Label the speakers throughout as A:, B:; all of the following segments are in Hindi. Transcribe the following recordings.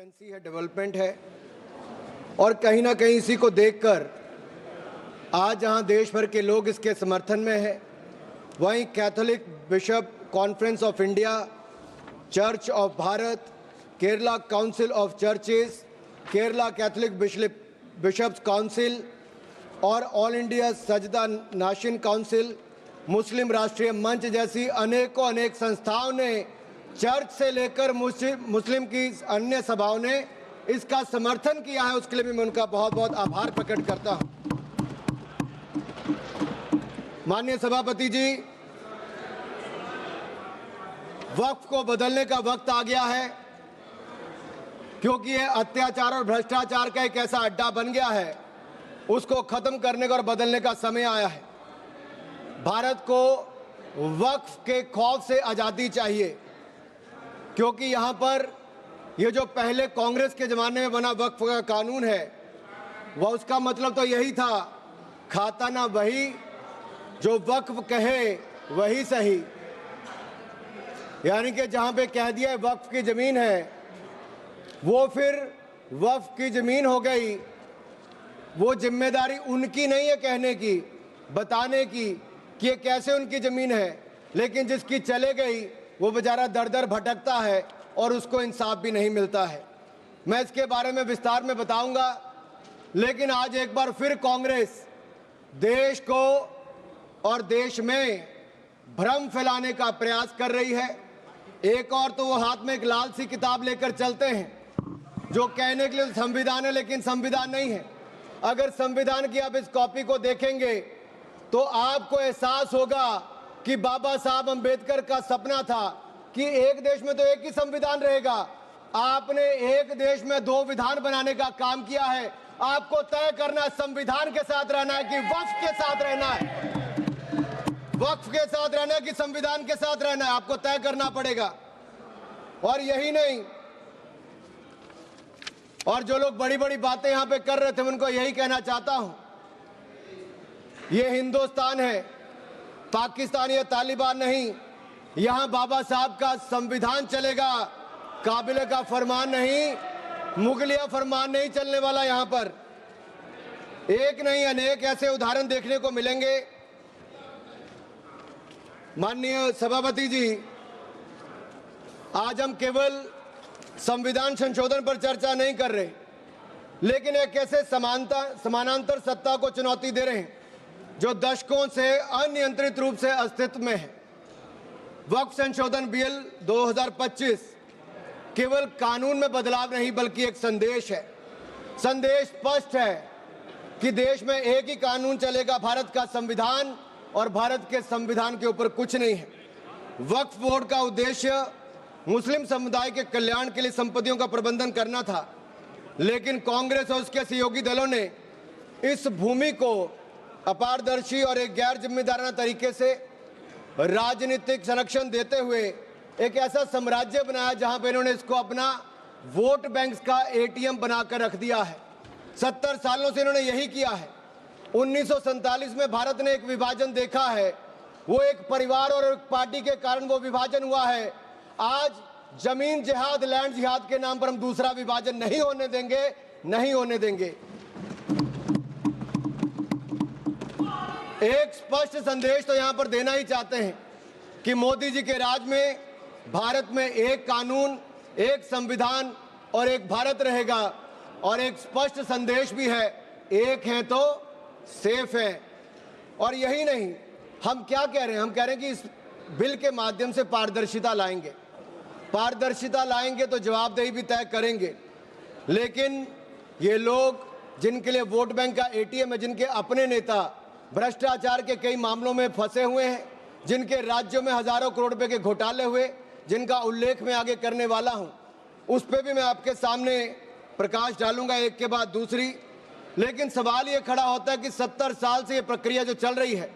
A: ट्रांसपेरेंसी है, डेवलपमेंट है और कहीं ना कहीं इसी को देखकर आज जहां देश भर के लोग इसके समर्थन में हैं, वहीं Catholic Bishop Conference of India, Church of Bharat, Kerala Council of Churches, Kerala Catholic Bishops Council और ऑल इंडिया सजदा नाशन काउंसिल, मुस्लिम राष्ट्रीय मंच जैसी अनेक संस्थाओं ने, चर्च से लेकर मुस्लिम की अन्य सभाओं ने इसका समर्थन किया है। उसके लिए भी मैं उनका बहुत बहुत आभार प्रकट करता हूं। माननीय सभापति जी, वक्फ को बदलने का वक्त आ गया है, क्योंकि यह अत्याचार और भ्रष्टाचार का एक ऐसा अड्डा बन गया है, उसको खत्म करने का और बदलने का समय आया है। भारत को वक्फ के खौफ से आज़ादी चाहिए, क्योंकि यहाँ पर ये जो पहले कांग्रेस के ज़माने में बना वक्फ का कानून है, वह उसका मतलब तो यही था, खाता ना वही जो वक्फ कहे वही सही। यानी कि जहाँ पे कह दिया वक्फ की ज़मीन है, वो फिर वक्फ की ज़मीन हो गई। वो जिम्मेदारी उनकी नहीं है कहने की, बताने की कि ये कैसे उनकी ज़मीन है, लेकिन जिसकी चले गई वो बेचारा दर दर भटकता है और उसको इंसाफ भी नहीं मिलता है। मैं इसके बारे में विस्तार में बताऊंगा, लेकिन आज एक बार फिर कांग्रेस देश को और देश में भ्रम फैलाने का प्रयास कर रही है। एक और तो वो हाथ में एक लाल सी किताब लेकर चलते हैं जो कहने के लिए संविधान है, लेकिन संविधान नहीं है। अगर संविधान की आप इस कॉपी को देखेंगे तो आपको एहसास होगा कि बाबा साहब अंबेडकर का सपना था कि एक देश में तो एक ही संविधान रहेगा। आपने एक देश में दो विधान बनाने का काम किया है। आपको तय करना संविधान के साथ रहना है कि वक्फ के साथ रहना है, वक्फ के साथ रहना है कि संविधान के साथ रहना है, आपको तय करना पड़ेगा। और यही नहीं, और जो लोग बड़ी बड़ी बातें यहां पे कर रहे थे, उनको यही कहना चाहता हूं, ये हिंदुस्तान है, पाकिस्तान या तालिबान नहीं। यहां बाबा साहब का संविधान चलेगा, काबिले का फरमान नहीं, मुगलिया फरमान नहीं चलने वाला। यहां पर एक नहीं अनेक ऐसे उदाहरण देखने को मिलेंगे। माननीय सभापति जी, आज हम केवल संविधान संशोधन पर चर्चा नहीं कर रहे, लेकिन एक ऐसे समानांतर सत्ता को चुनौती दे रहे हैं जो दशकों से अनियंत्रित रूप से अस्तित्व में है। वक्फ संशोधन बिल 2025 केवल कानून में बदलाव नहीं, बल्कि एक संदेश है। संदेश स्पष्ट है कि देश में एक ही कानून चलेगा, भारत का संविधान, और भारत के संविधान के ऊपर कुछ नहीं है। वक्फ बोर्ड का उद्देश्य मुस्लिम समुदाय के कल्याण के लिए संपत्तियों का प्रबंधन करना था, लेकिन कांग्रेस और उसके सहयोगी दलों ने इस भूमि को अपारदर्शी और एक गैर जिम्मेदाराना तरीके से राजनीतिक संरक्षण देते हुए एक ऐसा साम्राज्य बनाया जहां पे इन्होंने इसको अपना वोट बैंक का एटीएम बनाकर रख दिया है। 70 सालों से इन्होंने यही किया है। 1947 में भारत ने एक विभाजन देखा है, वो एक परिवार और एक पार्टी के कारण वो विभाजन हुआ है। आज जमीन जिहाद, लैंड जिहाद के नाम पर हम दूसरा विभाजन नहीं होने देंगे, नहीं होने देंगे। एक स्पष्ट संदेश तो यहां पर देना ही चाहते हैं कि मोदी जी के राज में भारत में एक कानून, एक संविधान और एक भारत रहेगा। और एक स्पष्ट संदेश भी है, एक है तो सेफ है। और यही नहीं, हम क्या कह रहे हैं, हम कह रहे हैं कि इस बिल के माध्यम से पारदर्शिता लाएंगे। पारदर्शिता लाएंगे तो जवाबदेही भी तय करेंगे। लेकिन ये लोग जिनके लिए वोट बैंक का एटीएम है, जिनके अपने नेता भ्रष्टाचार के कई मामलों में फंसे हुए हैं, जिनके राज्यों में हजारों करोड़ रुपए के घोटाले हुए, जिनका उल्लेख मैं आगे करने वाला हूं, उस पर भी मैं आपके सामने प्रकाश डालूंगा एक के बाद दूसरी। लेकिन सवाल ये खड़ा होता है कि 70 साल से ये प्रक्रिया जो चल रही है,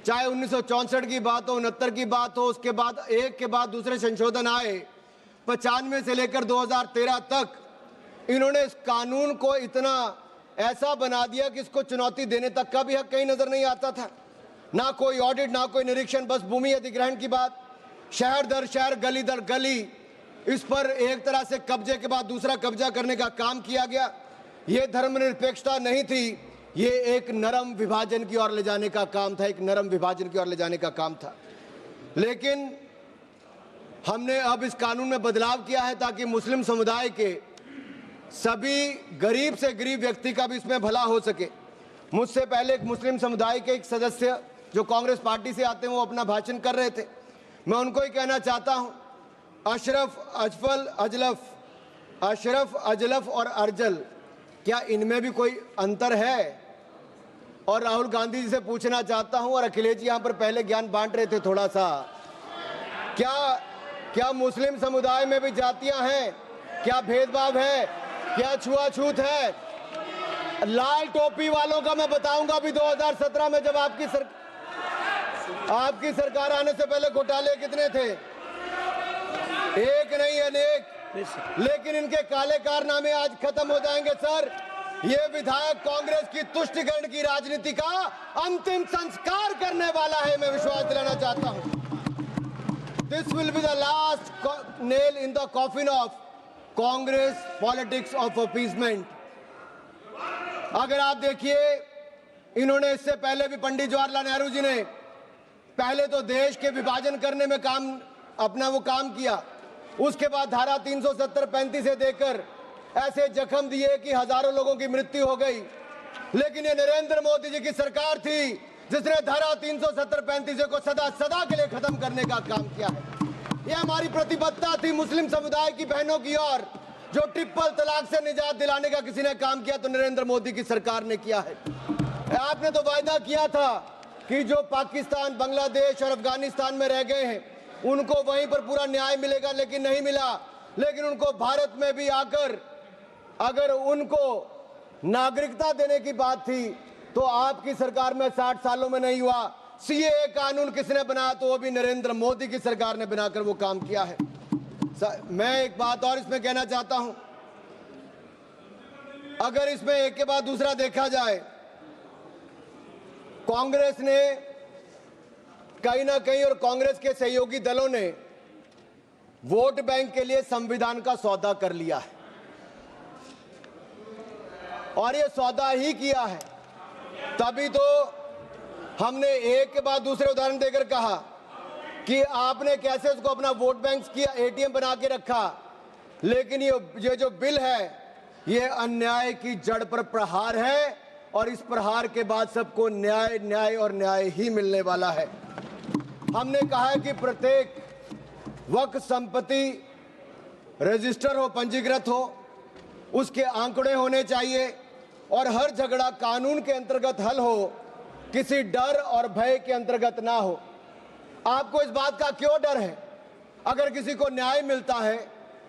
A: चाहे 1964 की बात हो, 69 की बात हो, उसके बाद एक के बाद दूसरे संशोधन आए, 95 से लेकर 2013 तक इन्होंने इस कानून को इतना ऐसा बना दिया कि इसको चुनौती देने तक का भी हक कहीं नजर नहीं आता था। ना कोई ऑडिट, ना कोई निरीक्षण, बस भूमि अधिग्रहण की बात, शहर दर शहर, गली दर गली इस पर एक तरह से कब्जे के बाद दूसरा कब्जा करने का काम किया गया। ये धर्मनिरपेक्षता नहीं थी, ये एक नरम विभाजन की ओर ले जाने का काम था, एक नरम विभाजन की ओर ले जाने का काम था। लेकिन हमने अब इस कानून में बदलाव किया है ताकि मुस्लिम समुदाय के सभी गरीब से गरीब व्यक्ति का भी इसमें भला हो सके। मुझसे पहले एक मुस्लिम समुदाय के एक सदस्य जो कांग्रेस पार्टी से आते हैं वो अपना भाषण कर रहे थे। मैं उनको ही कहना चाहता हूं, अशरफ अजलफ और अर्जल, क्या इनमें भी कोई अंतर है? और राहुल गांधी जी से पूछना चाहता हूं, और अखिलेश जी यहां पर पहले ज्ञान बांट रहे थे थोड़ा सा, क्या मुस्लिम समुदाय में भी जातियां हैं? क्या भेदभाव है? क्या छुआछूत है? लाल टोपी वालों का मैं बताऊंगा भी 2017 में जब आपकी सरकार आने से पहले घोटाले कितने थे? एक नहीं अनेक, लेकिन इनके काले कारनामे आज खत्म हो जाएंगे सर। ये विधायक कांग्रेस की तुष्टिकरण की राजनीति का अंतिम संस्कार करने वाला है, मैं विश्वास दिलाना चाहता हूं। This will be the last nail in the coffin of Congress politics of appeasement. अगर आप देखिए, इन्होंने इससे पहले भी पंडित जवाहरलाल नेहरू जी ने पहले तो देश के विभाजन करने में वो काम किया, उसके बाद धारा 370-35 से देकर ऐसे जख्म दिए कि हजारों लोगों की मृत्यु हो गई। लेकिन ये नरेंद्र मोदी जी की सरकार थी जिसने धारा 370-35 को सदा के लिए खत्म करने का काम किया है। ये हमारी प्रतिबद्धता थी मुस्लिम समुदाय की बहनों की ओर। जो ट्रिपल तलाक से निजात दिलाने का किसी ने काम किया तो नरेंद्र मोदी की सरकार ने किया है। आपने तो वायदा किया था कि जो पाकिस्तान, बांग्लादेश और अफगानिस्तान में रह गए हैं उनको वहीं पर पूरा न्याय मिलेगा, लेकिन नहीं मिला। लेकिन उनको भारत में भी आकर अगर उनको नागरिकता देने की बात थी तो आपकी सरकार में 60 सालों में नहीं हुआ। सीएए कानून किसने बनाया? तो वो भी नरेंद्र मोदी की सरकार ने बनाकर वो काम किया है। मैं एक बात और इसमें कहना चाहता हूं, अगर इसमें एक के बाद दूसरा देखा जाए, कांग्रेस ने कहीं ना कहीं और कांग्रेस के सहयोगी दलों ने वोट बैंक के लिए संविधान का सौदा कर लिया है, और ये सौदा ही किया है। तभी तो हमने एक के बाद दूसरे उदाहरण देकर कहा कि आपने कैसे उसको अपना वोट बैंक किया, एटीएम बना के रखा। लेकिन ये जो बिल है ये अन्याय की जड़ पर प्रहार है, और इस प्रहार के बाद सबको न्याय न्याय और न्याय ही मिलने वाला है। हमने कहा है कि प्रत्येक वक्फ संपत्ति रजिस्टर हो, पंजीकृत हो, उसके आंकड़े होने चाहिए, और हर झगड़ा कानून के अंतर्गत हल हो, किसी डर और भय के अंतर्गत ना हो। आपको इस बात का क्यों डर है? अगर किसी को न्याय मिलता है,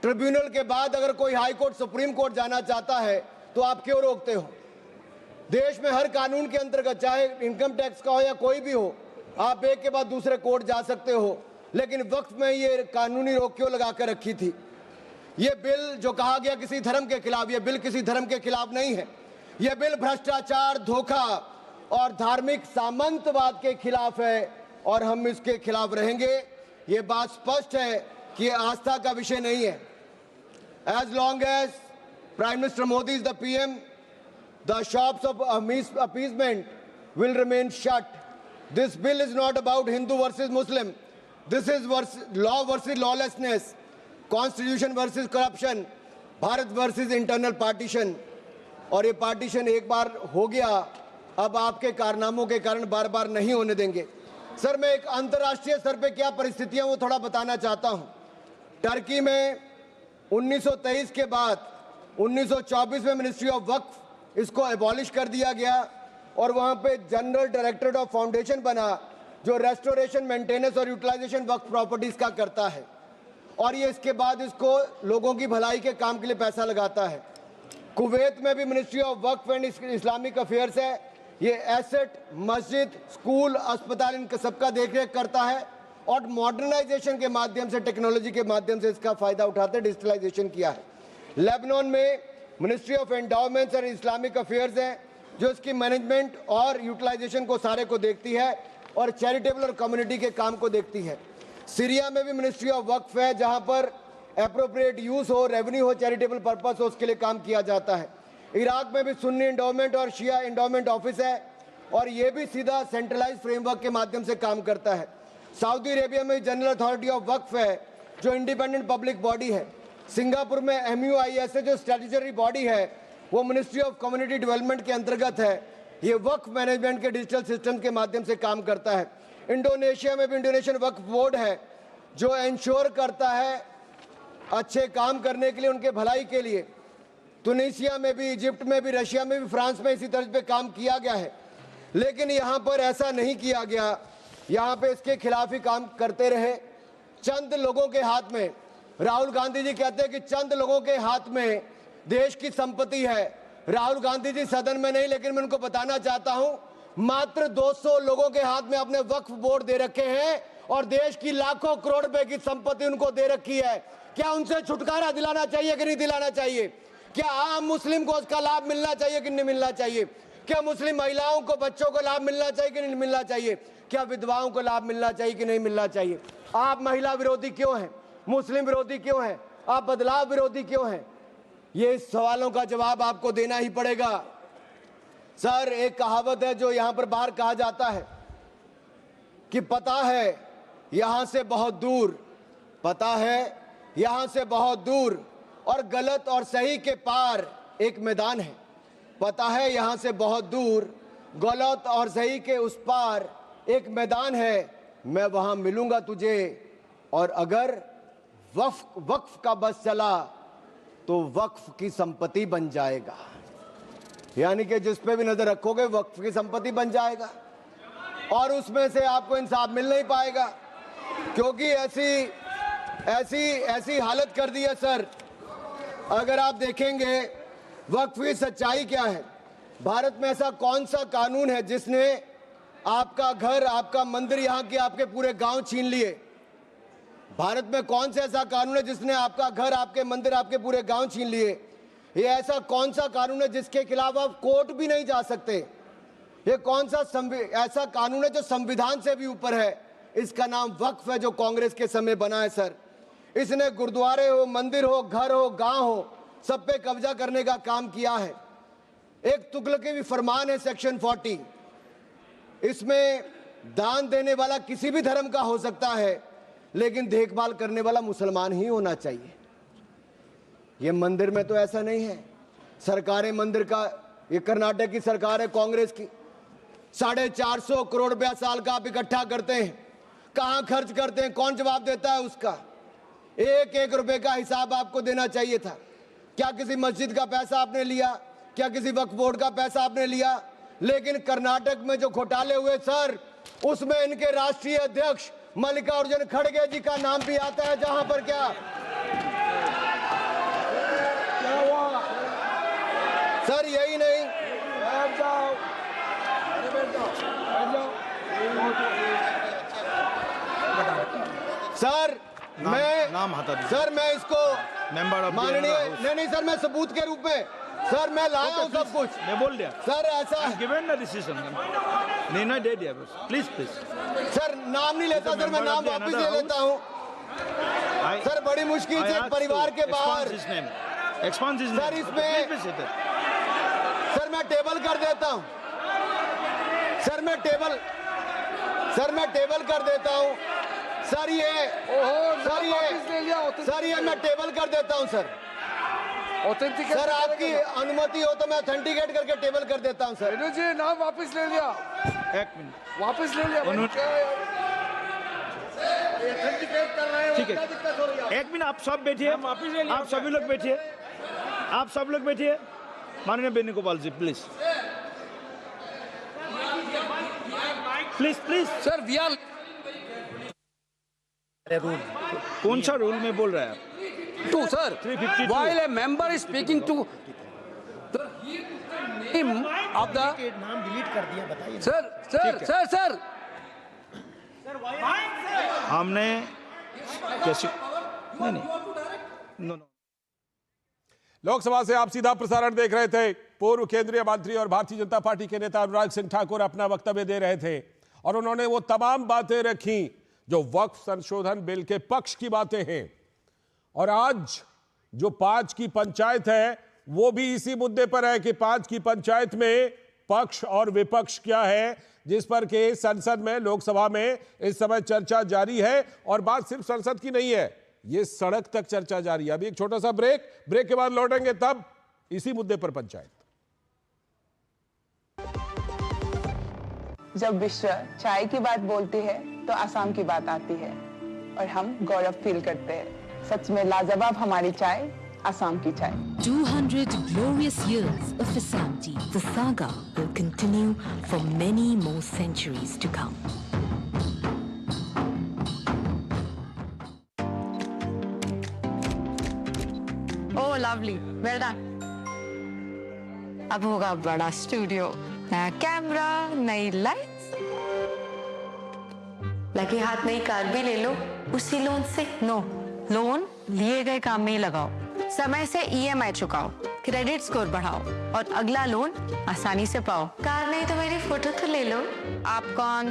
A: ट्रिब्यूनल के बाद अगर कोई हाई कोर्ट, सुप्रीम कोर्ट जाना चाहता है तो आप क्यों रोकते हो? देश में हर कानून के अंतर्गत, चाहे इनकम टैक्स का हो या कोई भी हो, आप एक के बाद दूसरे कोर्ट जा सकते हो। लेकिन वक्फ में ये कानूनी रोक क्यों लगा कर रखी थी? ये बिल जो कहा गया किसी धर्म के खिलाफ, ये बिल किसी धर्म के खिलाफ नहीं है। यह बिल भ्रष्टाचार, धोखा और धार्मिक सामंतवाद के खिलाफ है, और हम इसके खिलाफ रहेंगे। ये बात स्पष्ट है कि आस्था का विषय नहीं है। As long as Prime Minister Modi is the PM, the shops of appeasement will remain shut. This bill is not about Hindu versus Muslim. This is law versus lawlessness, constitution versus corruption, Bharat versus internal partition. और ये पार्टीशन एक बार हो गया, अब आपके कारनामों के कारण बार बार नहीं होने देंगे। सर, मैं एक अंतर्राष्ट्रीय स्तर पे क्या परिस्थितियां वो थोड़ा बताना चाहता हूं। टर्की में 1923 के बाद 1924 में मिनिस्ट्री ऑफ वक्फ इसको एबॉलिश कर दिया गया, और वहां पे जनरल डायरेक्टरेट ऑफ फाउंडेशन बना जो रेस्टोरेशन, मेंटेनेंस और यूटिलाइजेशन वक्फ प्रॉपर्टीज का करता है, और ये इसके बाद इसको लोगों की भलाई के काम के लिए पैसा लगाता है। कुवैत में भी ministry of Waqf and Islamic affairs है, ये एसेट, मस्जिद, स्कूल, अस्पताल, इनका सबका देखरेख करता है, और मॉडर्नाइजेशन के माध्यम से, टेक्नोलॉजी के माध्यम से इसका फायदा उठाते डिजिटलाइजेशन किया है। लेबनान में मिनिस्ट्री ऑफ एंडाउमेंट्स और इस्लामिक अफेयर्स है जो इसकी मैनेजमेंट और यूटिलाइजेशन को सारे को देखती है, और चैरिटेबल और कम्युनिटी के काम को देखती है। सीरिया में भी मिनिस्ट्री ऑफ वक्फ है, जहां पर एप्रोप्रिएट यूज हो, रेवेन्यू हो, चैरिटेबल पर्पस हो, उसके लिए काम किया जाता है। इराक में भी सुन्नी इंडोमेंट और शिया इंडोमेंट ऑफिस है और ये भी सीधा सेंट्रलाइज फ्रेमवर्क के माध्यम से काम करता है। सऊदी अरेबिया में जनरल अथॉरिटी ऑफ वक्फ है जो इंडिपेंडेंट पब्लिक बॉडी है। सिंगापुर में MUIS जो स्टैट्यूटरी बॉडी है वो मिनिस्ट्री ऑफ कम्युनिटी डेवलपमेंट के अंतर्गत है। ये वक्फ मैनेजमेंट के डिजिटल सिस्टम के माध्यम से काम करता है। इंडोनेशिया में भी इंडोनेशियन वक्फ बोर्ड है जो इंश्योर करता है अच्छे काम करने के लिए, उनके भलाई के लिए। तुनिसिया में भी, इजिप्ट में भी, रशिया में भी, फ्रांस में इसी तर्ज पे काम किया गया है। लेकिन यहाँ पर ऐसा नहीं किया गया, यहाँ पे इसके खिलाफ ही काम करते रहे। चंद लोगों के हाथ में, राहुल गांधी जी कहते हैं कि चंद लोगों के हाथ में देश की संपत्ति है। राहुल गांधी जी सदन में नहीं, लेकिन मैं उनको बताना चाहता हूं मात्र 200 लोगों के हाथ में अपने वक्फ बोर्ड दे रखे हैं और देश की लाखों करोड़ रुपए की संपत्ति उनको दे रखी है। क्या उनसे छुटकारा दिलाना चाहिए कि नहीं दिलाना चाहिए? क्या आम मुस्लिम को उसका लाभ मिलना चाहिए कि नहीं मिलना चाहिए? क्या मुस्लिम महिलाओं को, बच्चों को लाभ मिलना चाहिए कि नहीं मिलना चाहिए? क्या विधवाओं को लाभ मिलना चाहिए कि नहीं मिलना चाहिए? आप महिला विरोधी क्यों हैं? मुस्लिम विरोधी क्यों हैं? आप बदलाव विरोधी क्यों हैं? ये सवालों का जवाब आपको देना ही पड़ेगा। सर, एक कहावत है जो यहां पर बाहर कहा जाता है कि पता है यहां से बहुत दूर, पता है यहां से बहुत दूर और गलत और सही के पार एक मैदान है। पता है यहां से बहुत दूर, गलत और सही के उस पार एक मैदान है। मैं वहां मिलूंगा तुझे और अगर वक्फ का बस चला तो वक्फ की संपत्ति बन जाएगा। यानी कि जिस पे भी नजर रखोगे वक्फ की संपत्ति बन जाएगा और उसमें से आपको इंसाफ मिल नहीं पाएगा, क्योंकि ऐसी हालत कर दी है। सर, अगर आप देखेंगे वक्फ की सच्चाई क्या है, भारत में ऐसा कौन सा कानून है जिसने आपका घर, आपका मंदिर, यहाँ के आपके पूरे गांव छीन लिए? भारत में कौन सा ऐसा कानून है जिसने आपका घर, आपके मंदिर, आपके पूरे गांव छीन लिए? ये ऐसा कौन सा कानून है जिसके खिलाफ आप कोर्ट भी नहीं जा सकते? ये कौन सा ऐसा कानून है जो संविधान से भी ऊपर है? इसका नाम वक्फ है, जो कांग्रेस के समय बना है। सर, इसने गुरुद्वारे हो, मंदिर हो, घर हो, गांव हो, सब पे कब्जा करने का काम किया है। एक तुगलकी भी फरमान है सेक्शन 40, इसमें दान देने वाला किसी भी धर्म का हो सकता है, लेकिन देखभाल करने वाला मुसलमान ही होना चाहिए। ये मंदिर में तो ऐसा नहीं है। सरकारें मंदिर का, ये कर्नाटक की सरकार है कांग्रेस की, 450 करोड़ रुपया साल का आप इकट्ठा करते हैं, कहां खर्च करते हैं? कौन जवाब देता है उसका? एक एक रुपए का हिसाब आपको देना चाहिए था। क्या किसी मस्जिद का पैसा आपने लिया? क्या किसी वक्फ बोर्ड का पैसा आपने लिया? लेकिन कर्नाटक में जो घोटाले हुए सर, उसमें इनके राष्ट्रीय अध्यक्ष मल्लिकार्जुन खड़गे जी का नाम भी आता है, जहां पर क्या हुआ सर? यही नहीं, बैठ जाओ, सर मैं इसको माननीय नहीं सर, मैं सबूत के रूप में सर मैं लाया हूं सब कुछ।
B: मैं बोल दिया
A: सर, ऐसा
B: गिवन द डिसीजन नहीं दे दिया बस। प्लीज
A: सर, नाम नहीं लेता सर, मैं नाम वापस ले लेता हूं सर। बड़ी मुश्किल से एक परिवार के बाहर सर, इसमें सर मैं टेबल कर देता हूं सर, मैं टेबल कर देता हूं सर। ये मैं टेबल कर देता हूं सर। सर, आपकी अनुमति हो तो मैं ऑथेंटिकेट करके टेबल कर देता हूं सर।
C: जी नाम वापस ले लिया,
B: एक मिनट
C: वापस ले लिया।
B: ठीक है, एक मिनट आप सब बैठिए, आप सभी लोग बैठिए, आप सब लोग बैठिए। माननीय Venugopal ji please please
C: sir, we are
B: कौन सा रूल में बोल रहा है आप?
C: To sir,
B: 352
C: while a member is speaking to the name of the
D: नाम डिलीट कर दिया, बताइए।
C: सर
B: हमने कैसे नहीं नो।
E: लोकसभा से आप सीधा प्रसारण देख रहे थे। पूर्व केंद्रीय मंत्री और भारतीय जनता पार्टी के नेता अनुराग सिंह ठाकुर अपना वक्तव्य दे रहे थे और उन्होंने वो तमाम बातें रखी जो वक्फ संशोधन बिल के पक्ष की बातें हैं। और आज जो 5 की पंचायत है वो भी इसी मुद्दे पर है कि 5 की पंचायत में पक्ष और विपक्ष क्या है, जिस पर के संसद में, लोकसभा में इस समय चर्चा जारी है। और बात सिर्फ संसद की नहीं है, ये सड़क तक चर्चा जारी है। अभी एक छोटा सा ब्रेक के बाद लौटेंगे, तब इसी मुद्दे पर पंचायत।
F: जब विश्व चाय की बात बोलती है तो आसाम की बात आती है और हम गौरव फील करते हैं। सच में लाजवाब हमारी चाय, आसाम की चाय।
G: 200 glorious years of Assam tea. The saga will continue for many more centuries to come.
H: Oh, lovely. Well done. अब होगा बड़ा स्टूडियो, नया कैमरा, नई लाइट्स। लगे हाथ नई कार भी ले लो उसी लोन से। नो, लोन लिए गए काम में ही लगाओ, समय से EMI चुकाओ, क्रेडिट स्कोर बढ़ाओ और अगला लोन आसानी से पाओ। कार नहीं तो मेरी फोटो तो ले लो। आप कौन?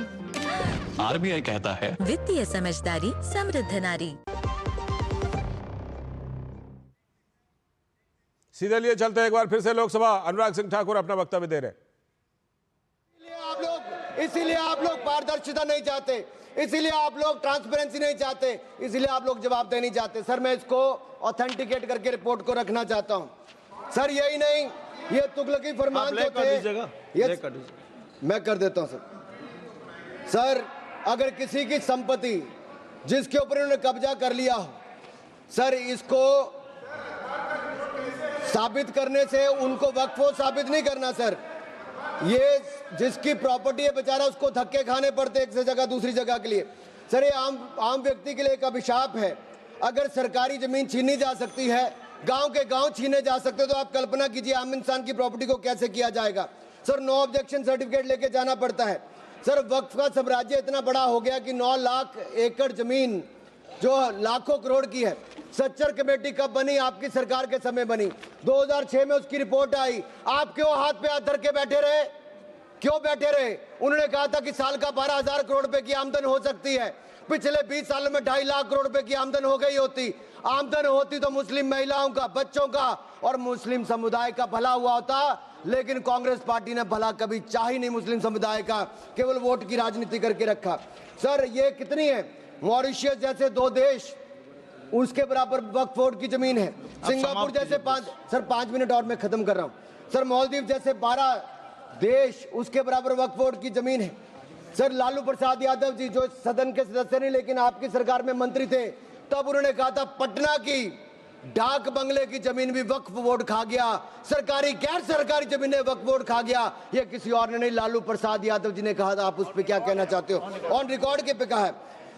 I: RBI कहता है
G: वित्तीय समझदारी समृद्ध नारी।
E: सीधे लिए चलते हैं एक बार फिर से लोकसभा। अनुराग सिंह ठाकुर अपना वक्तव्य दे रहे हैं।
A: इसीलिए आप लोग पारदर्शिता नहीं चाहते, इसीलिए आप लोग ट्रांसपेरेंसी नहीं चाहते, इसीलिए आप लोग जवाब नहीं चाहते। सर मैं इसको ऑथेंटिकेट करके रिपोर्ट को रखना चाहता हूं। सर यही नहीं, ये तुगलकी फरमान जो थे, ये मैं कर देता हूं। सर अगर किसी की संपत्ति जिसके ऊपर उन्होंने कब्जा कर लिया हो, सर इसको साबित करने से उनको वक्फ साबित नहीं करना। सर ये जिसकी प्रॉपर्टी है बेचारा, उसको धक्के खाने पड़ते एक से जगह दूसरी जगह के लिए। सर ये आम व्यक्ति के लिए एक अभिशाप है। अगर सरकारी जमीन छीनी जा सकती है, गांव के गांव छीने जा सकते, तो आप कल्पना कीजिए आम इंसान की प्रॉपर्टी को कैसे किया जाएगा। सर नो ऑब्जेक्शन सर्टिफिकेट लेके जाना पड़ता है। सर वक्फ का साम्राज्य इतना बड़ा हो गया कि 9 लाख एकड़ जमीन जो लाखों करोड़ की है। सच्चर कमेटी कब बनी? आपकी सरकार के समय बनी। 2006 में उसकी रिपोर्ट आई। आप क्यों हाथ पे हाथ धर के बैठे रहे? क्यों बैठे रहे? उन्होंने कहा था कि साल का 12,000 करोड़ रुपए की आमदन हो सकती है। पिछले 20 सालों में 2.5 लाख करोड़ रुपए की आमदन हो गई होती। आमदन होती तो मुस्लिम महिलाओं का, बच्चों का और मुस्लिम समुदाय का भला हुआ होता। लेकिन कांग्रेस पार्टी ने भला कभी चाह ही नहीं मुस्लिम समुदाय का, केवल वोट की राजनीति करके रखा। सर ये कितनी है? मॉरिशियस जैसे 2 देश, उसके बराबर वक्फ बोर्ड की जमीन है। सिंगापुर जैसे 5 मिनट और मैं खत्म कर रहा हूं। सर मालदीव जैसे 12 देश, उसके बराबर वक्फ बोर्ड की जमीन है। सर लालू प्रसाद यादव जी जो सदन के सदस्य नहीं लेकिन आपकी सरकार में मंत्री थे, तब उन्होंने कहा था पटना की डाक बंगले की जमीन भी वक्फ बोर्ड खा गया, सरकारी गैर सरकारी जमीनें वक्फ बोर्ड खा गया। ये किसी और ने नहीं, लालू प्रसाद यादव जी ने कहा था। आप उस पर क्या कहना चाहते हो? ऑन रिकॉर्ड के पे कहा है।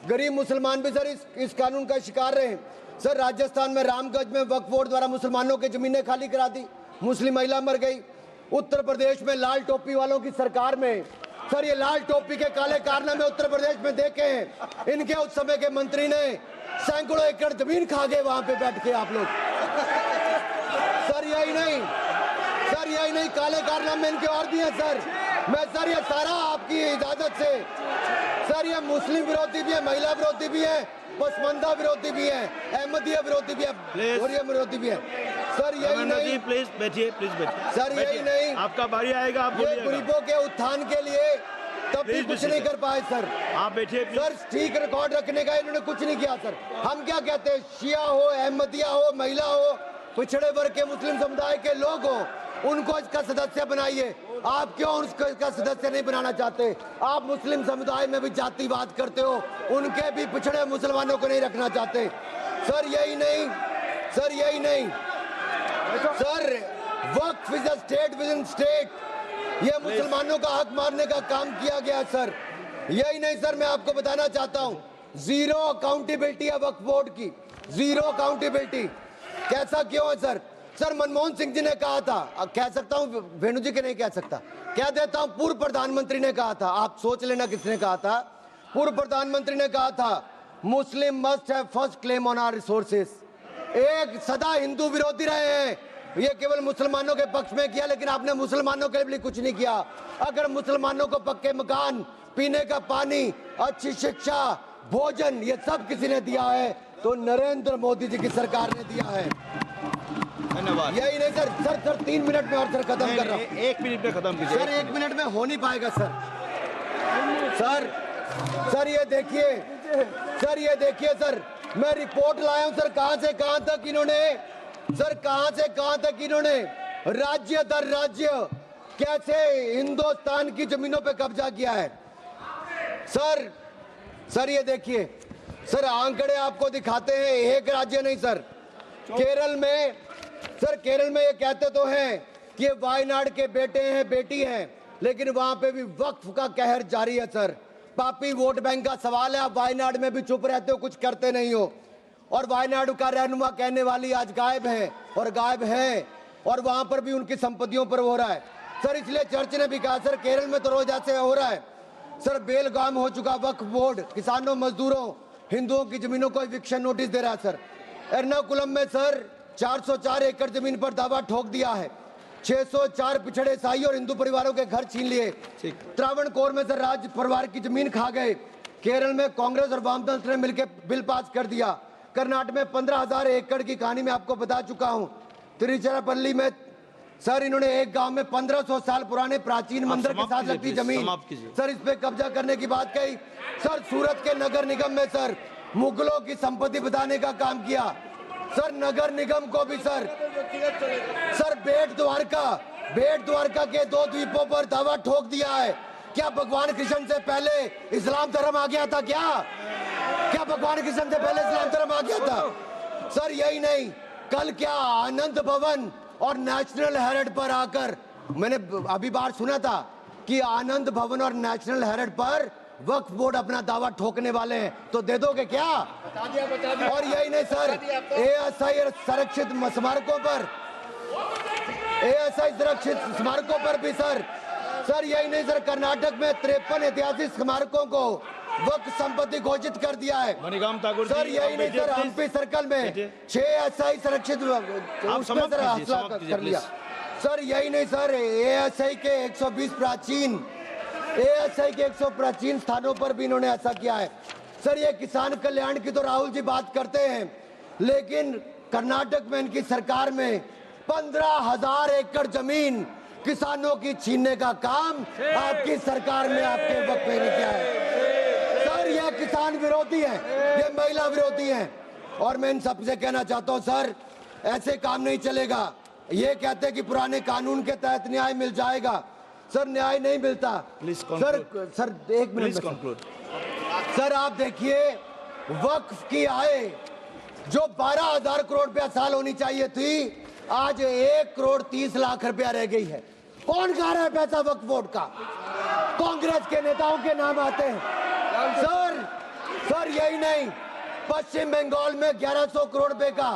A: गरीब मुसलमान भी सर इस कानून का शिकार रहे। सर राजस्थान में रामगंज में वक्फ बोर्ड द्वारा मुसलमानों की जमीनें खाली करा दी, मुस्लिम महिला मर गई। उत्तर प्रदेश में लाल टोपी वालों की सरकार में, सर ये लाल टोपी के काले कारनामे उत्तर प्रदेश में देखे हैं। इनके उस समय के मंत्री ने सैकड़ों एकड़ जमीन खा गए वहां पे बैठ के आप लोग। सर यही नहीं, काले कारनामे इनके और भी हैं। सर मैं सर ये सारा आपकी इजाजत से, सर ये मुस्लिम विरोधी भी है, महिला विरोधी भी है, पसमंदा विरोधी भी है, अहमदिया विरोधी भी है, और विरोधी भी है। सर यही नहीं,
B: प्लीज बैठिए, प्लीज बैठिए।
A: सर यही नहीं,
B: आपका बारी आएगा, आप
A: ये गरीबों के उत्थान के लिए तब भी कुछ नहीं कर पाए। सर
B: आप बैठिए।
A: सर ठीक रिकॉर्ड रखने का इन्होंने कुछ नहीं किया। सर हम क्या कहते हैं, शिया हो, अहमदिया हो, महिला हो, पिछड़े वर्ग के मुस्लिम समुदाय के लोग हो, उनको इसका सदस्य बनाइए। आप क्यों उसको इसका सदस्य नहीं बनाना चाहते? आप मुस्लिम समुदाय में भी जातिवाद करते हो, उनके भी पिछड़े मुसलमानों को नहीं रखना चाहते। सर यही नहीं, sir Waqf is a state with in state, ये मुसलमानों का हक मारने का काम किया गया। सर यही नहीं, सर मैं आपको बताना चाहता हूं, जीरो अकाउंटेबिलिटी है वक्फ बोर्ड की, जीरो अकाउंटेबिलिटी। कैसा क्यों है सर? सर मनमोहन सिंह जी ने कहा था, कह सकता हूं, वेणु जी के नहीं कह सकता, कह देता हूं, पूर्व प्रधानमंत्री ने कहा था। आप सोच लेना किसने कहा था। पूर्व प्रधानमंत्री ने कहा था Muslim must have first claim on our resources. एक सदा हिंदू विरोधी रहे हैं, ये केवल मुसलमानों के पक्ष में किया, लेकिन आपने मुसलमानों के लिए कुछ नहीं किया। अगर मुसलमानों को पक्के मकान, पीने का पानी, अच्छी शिक्षा, भोजन, ये सब किसी ने दिया है तो नरेंद्र मोदी जी की सरकार ने दिया है।
B: धन्यवाद।
A: यही नहीं सर, सर 3 मिनट में और सर खत्म कर रहा हूँ।
B: 1 मिनट में खत्म कीजिए।
A: सर 1 मिनट में हो नहीं पाएगा सर ये देखिए सर, मैं रिपोर्ट लाया हूं सर, कहां से कहां तक इन्होंने राज्य दर राज्य कैसे हिंदुस्तान की जमीनों पे कब्जा किया है। सर ये देखिए सर, आंकड़े आपको दिखाते हैं, एक राज्य नहीं सर, केरल में ये कहते तो हैं कि ये वायनाड के बेटे हैं बेटी हैं, लेकिन वहां पे भी वक्फ का कहर जारी है सर। पापी वोट बैंक का सवाल है, आप वायनाड में भी चुप रहते हो, कुछ करते नहीं हो, और वायनाड का रहनुमा कहने वाली आज गायब है और वहां पर भी उनकी संपत्तियों पर हो रहा है सर। इसलिए चर्च ने भी कहा सर, केरल में तो रोज ऐसे हो रहा है सर, बेलगाम हो चुका वक्फ बोर्ड, किसानों मजदूरों हिंदुओं की जमीनों को इविक्शन नोटिस दे रहा है सर। एर्नाकुलम में सर 404 एकड़ जमीन पर दावा ठोक दिया है, 604 पिछड़े ईसाई और हिंदू परिवारों के घर छीन लिए। त्रावणकोर में सर राज परिवार की जमीन खा गए। केरल में कांग्रेस और वामदल ने मिलकर बिल पास कर दिया। कर्नाटक में 15,000 एकड़ की कहानी मैं आपको बता चुका हूं। तिरुचिरापल्ली में सर इन्होंने एक गांव में 1500 साल पुराने प्राचीन मंदिर के साथ लगती जमीन सर इस पे कब्जा करने की बात कही सर। सूरत के नगर निगम में सर मुगलों की संपत्ति बताने का काम किया सर। नगर निगम को भी सर बेट द्वारका के 2 द्वीपों पर दावा ठोक दिया है। क्या भगवान कृष्ण से पहले इस्लाम धर्म आ गया था? क्या भगवान कृष्ण से पहले इस्लाम धर्म आ गया था सर? यही नहीं, कल क्या आनंद भवन और नेशनल हेरिटेज पर आकर मैंने अभी बार सुना था कि आनंद भवन और नेशनल हेरिटेज पर वक्फ बोर्ड अपना दावा ठोकने वाले हैं, तो दे दोगे क्या? और यही नहीं सर, एएसआई संरक्षित स्मारकों पर भी सर यही नहीं सर, कर्नाटक में 53 ऐतिहासिक स्मारकों को वक्फ संपत्ति घोषित कर दिया है सर। यही नहीं सर, हम्पी सर्कल में 6 ऐतिहासिक संरक्षित उसमें सर हासिल कर लिया सर। यही नहीं सर, एएसआई के 120 प्राचीन स्थानों पर भी इन्होंने ऐसा किया है सर। ये किसान कल्याण की तो राहुल जी बात करते हैं, लेकिन कर्नाटक में इनकी सरकार में 15,000 एकड़ जमीन किसानों की छीनने का काम आपकी सरकार में आपके वक्त में किया है सर। ये किसान विरोधी है, ये महिला विरोधी है, और मैं इन सबसे कहना चाहता हूं सर, ऐसे काम नहीं चलेगा। ये कहते हैं कि पुराने कानून के तहत न्याय मिल जाएगा सर, न्याय नहीं मिलता सर 1 मिनट सर। आप देखिए वक्फ की आय जो 12,000 करोड़ रुपया साल होनी चाहिए थी, आज 1 करोड़ 30 लाख रुपया रह गई है। कौन खा रहा है पैसा वक्फ बोर्ड का? कांग्रेस के नेताओं के नाम आते हैं सर। यही नहीं, पश्चिम बंगाल में 1100 करोड़ रुपए का,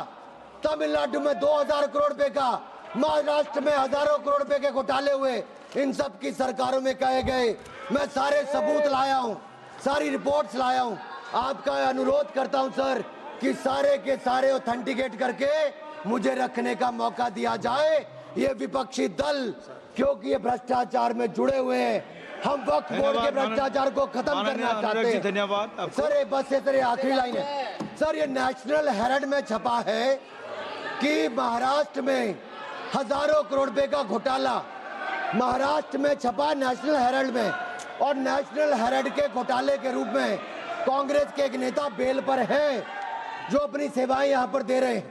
A: तमिलनाडु में 2000 करोड़ रुपए का, महाराष्ट्र में हजारों करोड़ रुपए के घोटाले हुए। इन सब की सरकारों में कहे गए, मैं सारे सबूत लाया हूं, सारी रिपोर्ट्स लाया हूं। आपका अनुरोध करता हूं सर कि सारे के सारे ऑथेंटिकेट करके मुझे रखने का मौका दिया जाए। ये विपक्षी दल क्योंकि ये भ्रष्टाचार में जुड़े हुए हैं, हम वक्फ बोर्ड के भ्रष्टाचार को खत्म करना चाहते हैं।
B: धन्यवाद
A: सर। बस ये आखिरी लाइन है सर, ये नेशनल हेरिटेज में छपा है कि महाराष्ट्र में हजारों करोड़ रुपए का घोटाला, महाराष्ट्र में छपा नेशनल हेरिटेज में, और नेशनल हेरिटेज के घोटाले के रूप में कांग्रेस के एक नेता बेल पर है जो अपनी सेवाएं यहां पर दे रहे हैं।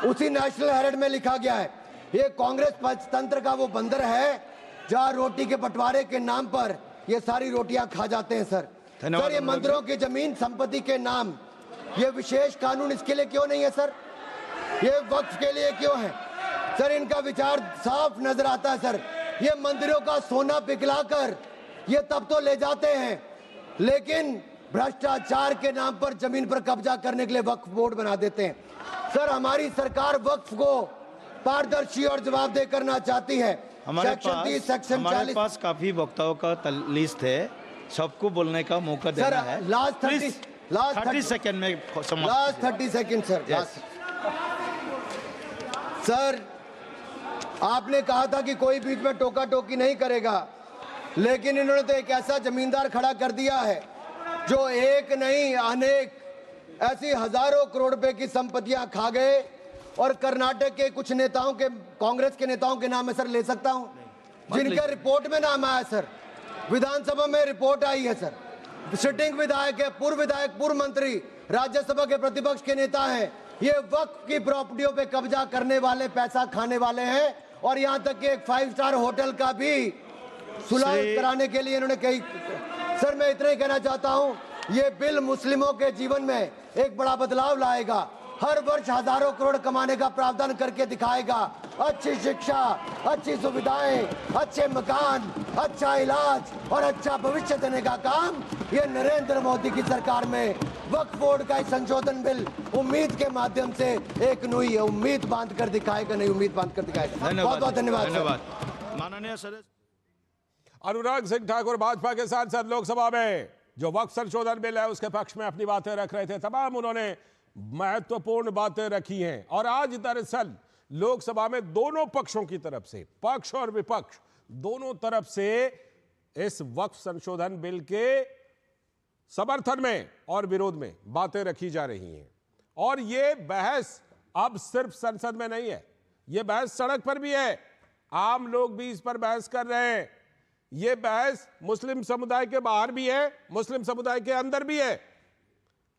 A: उसी नेशनल हेरिटेज में लिखा गया है ये कांग्रेस पंचतंत्र का वो बंदर है जहां रोटी के बंटवारे के नाम पर ये सारी रोटियां खा जाते हैं सर। सर ये मंदिरों की जमीन संपत्ति के नाम, ये विशेष कानून इसके लिए क्यों नहीं है सर? ये वक्फ के लिए क्यों है सर? इनका विचार साफ नजर आता है सर। ये मंदिरों का सोना पिघलाकर ये तब तो ले जाते हैं, लेकिन भ्रष्टाचार के नाम पर जमीन पर कब्जा करने के लिए वक्फ बोर्ड बना देते हैं सर। हमारी सरकार वक्फ को पारदर्शी और जवाबदेह करना चाहती है।
B: हमारे पास काफी वक्ताओं का लिस्ट है, सबको बोलने का मौका देना है।
A: लास्ट
B: 30 सेकंड में
A: लास्ट 30 सेकंड सर। सर आपने कहा था कि कोई बीच में टोका टोकी नहीं करेगा, लेकिन इन्होंने तो एक ऐसा जमींदार खड़ा कर दिया है जो एक नहीं अनेक ऐसी हजारों करोड़ रुपए की संपत्तियां खा गए और कर्नाटक के कुछ नेताओं के, कांग्रेस के नेताओं के नाम है सर, ले सकता हूं, जिनका रिपोर्ट में नाम आया सर, विधानसभा में रिपोर्ट आई है सर, सिटिंग विधायक है, पूर्व विधायक, पूर्व मंत्री, राज्यसभा के प्रतिपक्ष के नेता हैं, ये वक्फ की प्रॉपर्टियों पे कब्जा करने वाले, पैसा खाने वाले हैं। और यहां तक कि एक 5 स्टार होटल का भी सुलह कराने के लिए इन्होंने कही। सर मैं इतना ही कहना चाहता हूं, ये बिल मुस्लिमों के जीवन में एक बड़ा बदलाव लाएगा, हर वर्ष हजारों करोड़ कमाने का प्रावधान करके दिखाएगा, अच्छी शिक्षा, अच्छी सुविधाएं, अच्छे मकान, अच्छा इलाज और अच्छा भविष्य देने का काम ये नरेंद्र मोदी की सरकार में वक्फ बोर्ड का संशोधन बिल उम्मीद के माध्यम से एक नई उम्मीद बांध कर दिखाएगा, नई उम्मीद बांध कर दिखाएगा। बहुत बहुत धन्यवाद।
B: माननीय सदस्य
E: अनुराग सिंह ठाकुर भाजपा के सांसद लोकसभा में जो वक्फ संशोधन बिल है उसके पक्ष में अपनी बातें रख रहे थे। तमाम उन्होंने महत्वपूर्ण बातें रखी हैं और आज दरअसल लोकसभा में दोनों पक्षों की तरफ से, पक्ष और विपक्ष दोनों तरफ से इस वक्फ संशोधन बिल के समर्थन में और विरोध में बातें रखी जा रही हैं। और यह बहस अब सिर्फ संसद में नहीं है, यह बहस सड़क पर भी है, आम लोग भी इस पर बहस कर रहे हैं। यह बहस मुस्लिम समुदाय के बाहर भी है, मुस्लिम समुदाय के अंदर भी है।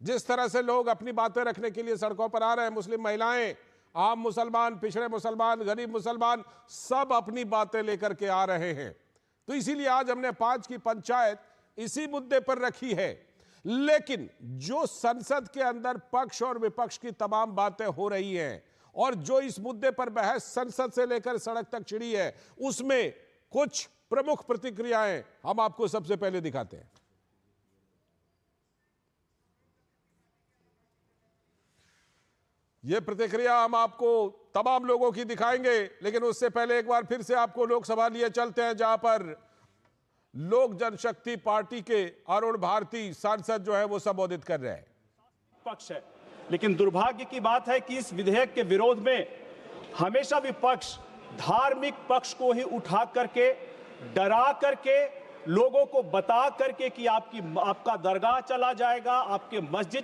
E: जिस तरह से लोग अपनी बातें रखने के लिए सड़कों पर आ रहे हैं, मुस्लिम महिलाएं, आम मुसलमान, पिछड़े मुसलमान, गरीब मुसलमान, सब अपनी बातें लेकर के आ रहे हैं। तो इसीलिए आज हमने 5 की पंचायत इसी मुद्दे पर रखी है। लेकिन जो संसद के अंदर पक्ष और विपक्ष की तमाम बातें हो रही हैं और जो इस मुद्दे पर बहस संसद से लेकर सड़क तक छिड़ी है, उसमें कुछ प्रमुख प्रतिक्रियाएं हम आपको सबसे पहले दिखाते हैं। यह प्रतिक्रिया हम आपको तमाम लोगों की दिखाएंगे, लेकिन उससे पहले एक बार फिर से आपको लोकसभा लिए चलते हैं, जहां पर लोक जनशक्ति पार्टी के अरुण भारती सांसद जो है वो संबोधित कर रहे हैं।
B: पक्ष है, लेकिन दुर्भाग्य की बात है कि इस विधेयक के विरोध में हमेशा विपक्ष धार्मिक पक्ष को ही उठा करके, डरा करके, लोगों को बता करके कि आपका दरगाह चला जाएगा, आपके मस्जिद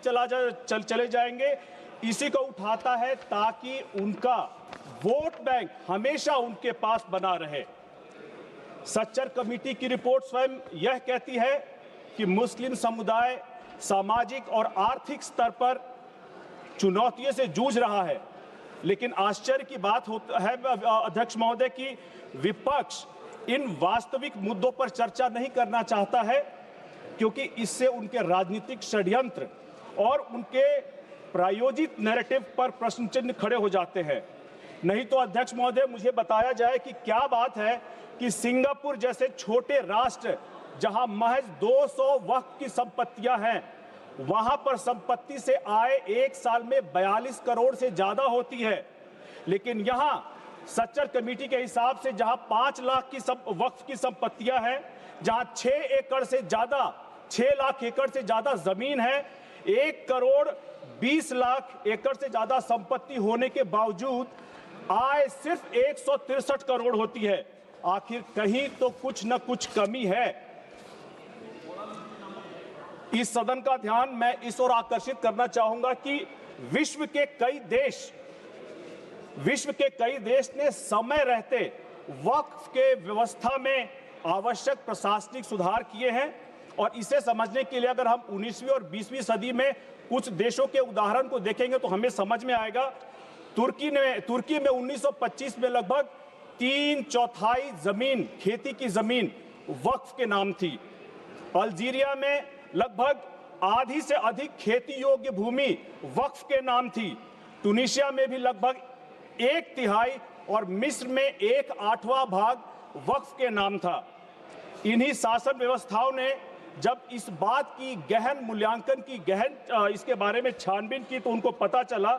B: चले जाएंगे, इसी को उठाता है ताकि उनका वोट बैंक हमेशा उनके पास बना रहे। सच्चर कमेटी की रिपोर्ट स्वयं यह कहती है कि मुस्लिम समुदाय सामाजिक और आर्थिक स्तर पर चुनौतियों से जूझ रहा है। लेकिन आश्चर्य की बात है अध्यक्ष महोदय की विपक्ष इन वास्तविक मुद्दों पर चर्चा नहीं करना चाहता है, क्योंकि इससे उनके राजनीतिक षड्यंत्र और उनके प्रायोजित नैरेटिव पर प्रश्न चिन्ह खड़े हो जाते हैं। नहीं तो अध्यक्ष महोदय मुझे बताया जाए कि क्या बात है कि सिंगापुर जैसे छोटे राष्ट्र जहां महज 200 वक्फ की संपत्तियां हैं, वहां पर संपत्ति से आय एक साल में 42 करोड़ से ज्यादा होती है। लेकिन यहां सच्चर कमेटी के हिसाब से जहां 5 लाख की वक्फ की संपत्तियां हैं, जहां 6 एकड़ से ज्यादा, 6 लाख एकड़ से ज्यादा जमीन है, 1 करोड़ 20 लाख एकड़ से ज्यादा संपत्ति होने के बावजूद आय सिर्फ 163 करोड़ होती है। आखिर कहीं तो कुछ न कुछ कमी है। इस सदन का ध्यान मैं इस ओर आकर्षित करना चाहूंगा कि विश्व के कई देश ने समय रहते वक्फ के व्यवस्था में आवश्यक प्रशासनिक सुधार किए हैं। और इसे समझने के लिए अगर हम 19वीं और 20वीं सदी में कुछ देशों के उदाहरण को देखेंगे तो हमें समझ में आएगा। तुर्की में 1925 में लगभग 3/4 जमीन, खेती की जमीन वक्फ के नाम थी। अल्जीरिया में लगभग आधी से अधिक खेती योग्य भूमि वक्फ के नाम थी। ट्यूनीशिया में भी लगभग 1/3 और मिस्र में 1/8 भाग वक्फ के नाम था। इन्हीं शासन व्यवस्थाओं ने जब इस बात की गहन मूल्यांकन की, इसके बारे में छानबीन की, तो उनको पता चला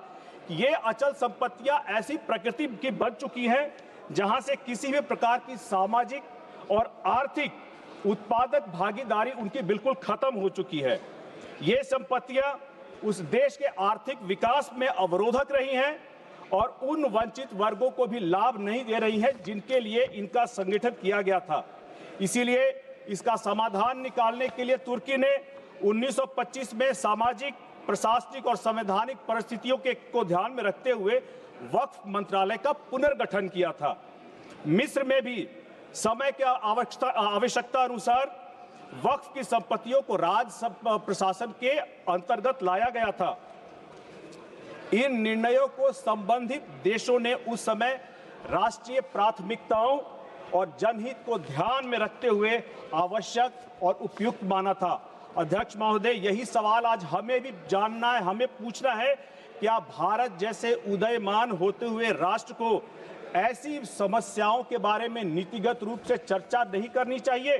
B: कि ये अचल संपत्तियां ऐसी प्रकृति की बन चुकी हैं जहां से किसी भी प्रकार की सामाजिक और आर्थिक उत्पादक भागीदारी उनकी बिल्कुल खत्म हो चुकी है। ये संपत्तियां उस देश के आर्थिक विकास में अवरोधक रही हैं और उन वंचित वर्गों को भी लाभ नहीं दे रही हैं जिनके लिए इनका संगठन किया गया था। इसीलिए इसका समाधान निकालने के लिए तुर्की ने 1925 में सामाजिक प्रशासनिक और संवैधानिक परिस्थितियों को ध्यान में रखते हुए वक्फ मंत्रालय का पुनर्गठन किया था। मिस्र में भी समय के आवश्यकता अनुसार वक्फ की संपत्तियों को राज्य प्रशासन के अंतर्गत लाया गया था। इन निर्णयों को संबंधित देशों ने उस समय राष्ट्रीय प्राथमिकताओं और जनहित को ध्यान में रखते हुए आवश्यक और उपयुक्त माना था। अध्यक्ष महोदय, यही सवाल आज हमें भी जानना है, हमें पूछना है, क्या भारत जैसे उदयमान होते हुए राष्ट्र को ऐसी समस्याओं के बारे में नीतिगत रूप से चर्चा नहीं करनी चाहिए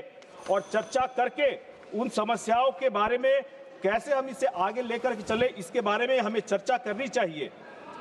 B: और चर्चा करके उन समस्याओं के बारे में कैसे हम इसे आगे लेकर के चले, इसके बारे में हमें चर्चा करनी चाहिए।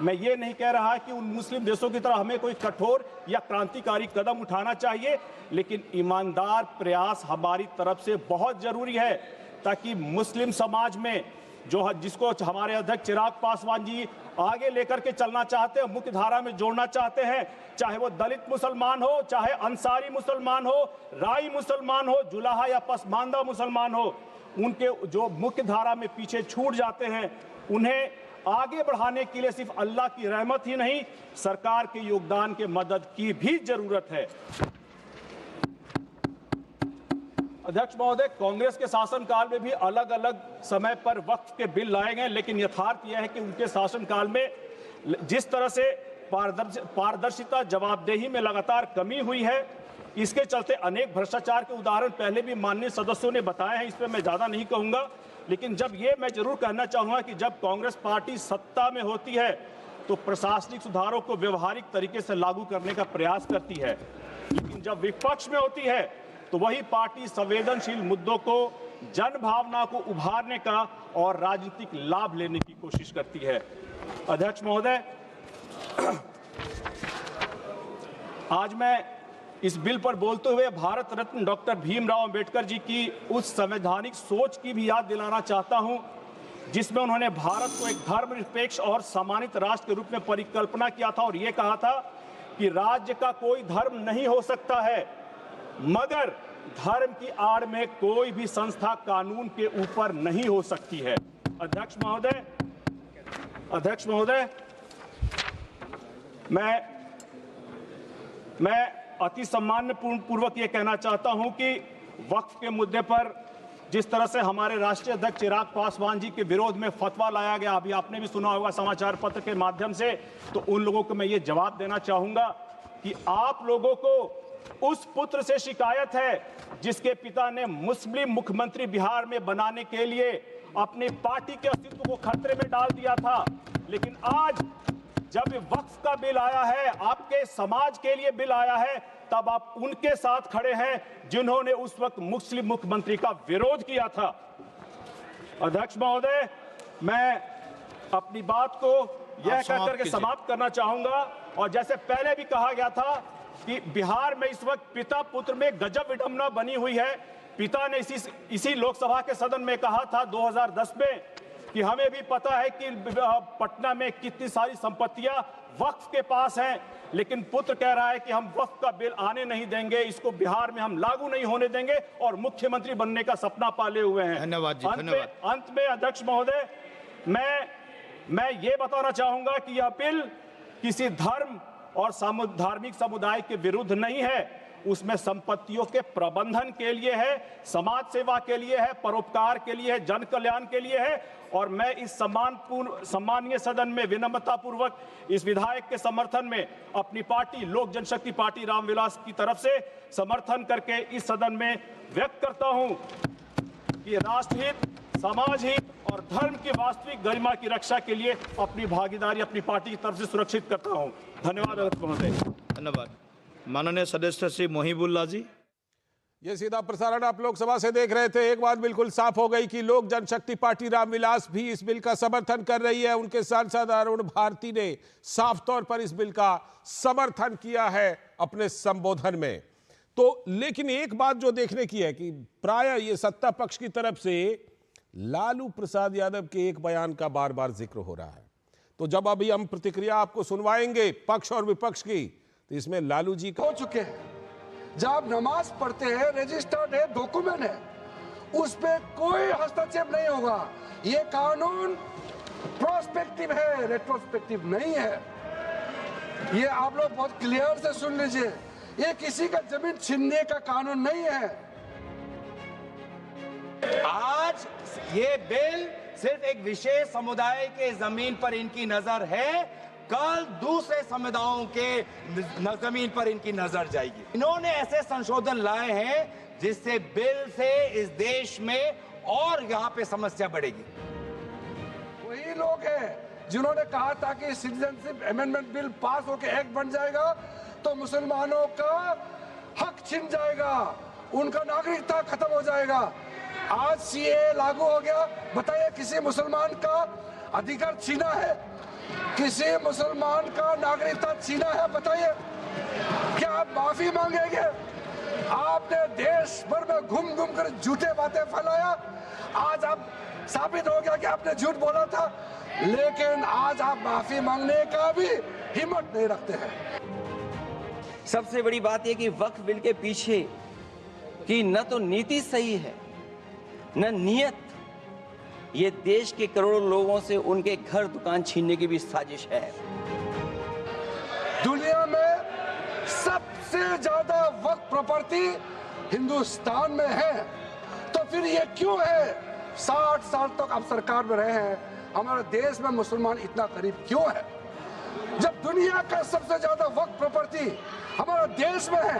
B: मैं ये नहीं कह रहा कि उन मुस्लिम देशों की तरह हमें कोई कठोर या क्रांतिकारी कदम उठाना चाहिए, लेकिन ईमानदार प्रयास हमारी तरफ से बहुत जरूरी है ताकि मुस्लिम समाज में जिसको हमारे अध्यक्ष चिराग पासवान जी आगे लेकर के चलना चाहते हैं, मुख्य धारा में जोड़ना चाहते हैं, चाहे वो दलित मुसलमान हो, चाहे अंसारी मुसलमान हो, राई मुसलमान हो, जुलाहा या पसमानदा मुसलमान हो, उनके जो मुख्य धारा में पीछे छूट जाते हैं, उन्हें आगे बढ़ाने के लिए सिर्फ अल्लाह की रहमत ही नहीं, सरकार के योगदान के मदद की भी जरूरत है। अध्यक्ष महोदय, कांग्रेस के शासनकाल में भी अलग अलग समय पर वक्फ के बिल लाए गए, लेकिन यथार्थ यह है कि उनके शासनकाल में जिस तरह से पारदर्शिता, जवाबदेही में लगातार कमी हुई है, इसके चलते अनेक भ्रष्टाचार के उदाहरण पहले भी माननीय सदस्यों ने बताए हैं, इस पर मैं ज्यादा नहीं कहूंगा। लेकिन जब ये मैं जरूर कहना चाहूंगा कि जब कांग्रेस पार्टी सत्ता में होती है तो प्रशासनिक सुधारों को व्यवहारिक तरीके से लागू करने का प्रयास करती है, लेकिन जब विपक्ष में होती है तो वही पार्टी संवेदनशील मुद्दों को, जन भावना को उभारने का और राजनीतिक लाभ लेने की कोशिश करती है। अध्यक्ष महोदय, आज मैं इस बिल पर बोलते हुए भारत रत्न डॉक्टर भीमराव अंबेडकर जी की उस संवैधानिक सोच की भी याद दिलाना चाहता हूं, जिसमें उन्होंने भारत को एक धर्मनिरपेक्ष और सम्मानित राष्ट्र के रूप में परिकल्पना किया था और यह कहा था कि राज्य का कोई धर्म नहीं हो सकता है, मगर धर्म की आड़ में कोई भी संस्था कानून के ऊपर नहीं हो सकती है। अध्यक्ष महोदय, मैं अति सम्मान पूर्वक ये कहना चाहता हूं कि वक्फ के मुद्दे पर जिस तरह से हमारे राष्ट्रीय अध्यक्ष चिराग पासवान जी के विरोध में फतवा लाया गया, अभी आपने भी सुना होगा समाचार पत्र के माध्यम से, तो उन लोगों को मैं ये जवाब देना चाहूंगा कि आप लोगों को उस पुत्र से शिकायत है जिसके पिता ने मुस्लिम मुख्यमंत्री बिहार में बनाने के लिए अपनी पार्टी के अस्तित्व को खतरे में डाल दिया था, लेकिन आज जब वक्फ का बिल आया है, आपके समाज के लिए बिल आया है, तब आप उनके साथ खड़े हैं जिन्होंने उस वक्त मुस्लिम मुख्यमंत्री का विरोध किया था। अध्यक्ष महोदय, मैं अपनी बात को यह कहकर के समाप्त करना चाहूंगा, और जैसे पहले भी कहा गया था कि बिहार में इस वक्त पिता पुत्र में गजब विडंबना बनी हुई है। पिता ने इसी लोकसभा के सदन में कहा था 2010 में कि हमें भी पता है कि पटना में कितनी सारी संपत्तियां वक्फ के पास हैं, लेकिन पुत्र कह रहा है कि हम वक्फ का बिल आने नहीं देंगे, इसको बिहार में हम लागू नहीं होने देंगे, और मुख्यमंत्री बनने का सपना पाले हुए हैं।
D: धन्यवाद जी, धन्यवाद।
B: अंत में अध्यक्ष महोदय, मैं ये बताना चाहूंगा कि यह बिल किसी धर्म और धार्मिक समुदाय के विरुद्ध नहीं है, उसमें संपत्तियों के प्रबंधन के लिए है, समाज सेवा के लिए है, परोपकार के लिए है, जन कल्याण के लिए है। और मैं इस सम्मानीय सदन में विनम्रता पूर्वक इस विधायक के समर्थन में अपनी पार्टी लोक जनशक्ति पार्टी रामविलास की तरफ से समर्थन करके इस सदन में व्यक्त करता हूं कि राष्ट्रहित, समाज हित और धर्म की वास्तविक गरिमा की रक्षा के लिए अपनी भागीदारी अपनी पार्टी की तरफ से सुरक्षित करता हूं। धन्यवाद अध्यक्ष महोदय।
D: धन्यवाद। माननीय सदस्य श्री मोहिबुल्लाह जी।
E: ये सीधा प्रसारण आप लोकसभा से देख रहे थे। एक बात बिल्कुल साफ हो गई कि लोक जनशक्ति पार्टी रामविलास भी इस बिल का समर्थन कर रही है। उनके सांसद अरुण भारती ने साफ तौर पर इस बिल का समर्थन किया है अपने संबोधन में। तो लेकिन एक बात जो देखने की है कि प्राय ये सत्ता पक्ष की तरफ से लालू प्रसाद यादव के एक बयान का बार बार जिक्र हो रहा है। तो जब अभी हम प्रतिक्रिया आपको सुनवाएंगे पक्ष और विपक्ष की, तो इसमें लालू जी
C: हो चुके हैं। जब आप नमाज पढ़ते हैं, रजिस्टर्ड है, डॉक्यूमेंट है, उस पे कोई हस्तक्षेप नहीं होगा। ये कानून प्रोस्पेक्टिव है, रेट्रोस्पेक्टिव नहीं है। ये आप लोग बहुत क्लियर से सुन लीजिए, ये किसी का जमीन छीनने का कानून नहीं है।
J: आज ये बिल सिर्फ एक विशेष समुदाय के जमीन पर इनकी नजर है, कल दूसरे समुदायों के जमीन पर इनकी नजर जाएगी। इन्होंने ऐसे संशोधन लाए हैं जिससे बिल से इस देश में और यहाँ पे समस्या बढ़ेगी।
C: वही लोग हैं जिन्होंने कहा था कि सिटीजनशिप अमेंडमेंट बिल पास होकर एक्ट बन जाएगा तो मुसलमानों का हक छिन जाएगा, उनका नागरिकता खत्म हो जाएगा। आज सीए लागू हो गया, बताइए किसी मुसलमान का अधिकार छीना है? किसी मुसलमान का नागरिकता छीना है? बताइए, क्या आप माफी मांगेंगे? आपने देश भर में घूम घूम कर झूठे बातें फैलाया, आज आप साबित हो गया कि आपने झूठ बोला था, लेकिन आज आप माफी मांगने का भी हिम्मत नहीं रखते हैं।
J: सबसे बड़ी बात यह कि वक्फ बिल के पीछे की न तो नीति सही है न नियत, ये देश के करोड़ों लोगों से उनके घर दुकान छीनने की भी साजिश है।
C: दुनिया में सबसे ज्यादा वक्फ प्रॉपर्टी हिंदुस्तान में है, तो फिर ये क्यों है 60 साल तक आप सरकार में रहे हैं, हमारे देश में मुसलमान इतना करीब क्यों है? जब दुनिया का सबसे ज्यादा वक्फ प्रॉपर्टी हमारे देश में है,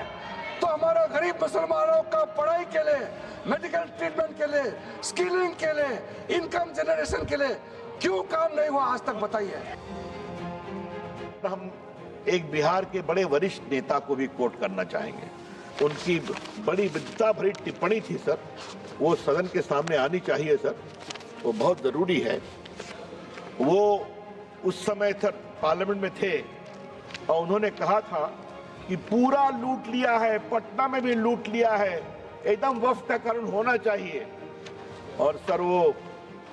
C: तो हमारे गरीब मुसलमानों का पढ़ाई के लिए, मेडिकल ट्रीटमेंट के लिए, स्किलिंग के लिए, इनकम जनरेशन के लिए क्यों काम नहीं हुआ आज तक? बताइए।
K: हम एक बिहार के बड़े वरिष्ठ नेता को भी कोट करना चाहेंगे। उनकी बड़ी विद्वता भरी टिप्पणी थी सर, वो सदन के सामने आनी चाहिए सर, वो बहुत जरूरी है। वो उस समय सर पार्लियामेंट में थे और उन्होंने कहा था कि पूरा लूट लिया है, पटना में भी लूट लिया है, एकदम वक्फ का कानून होना चाहिए। और सर वो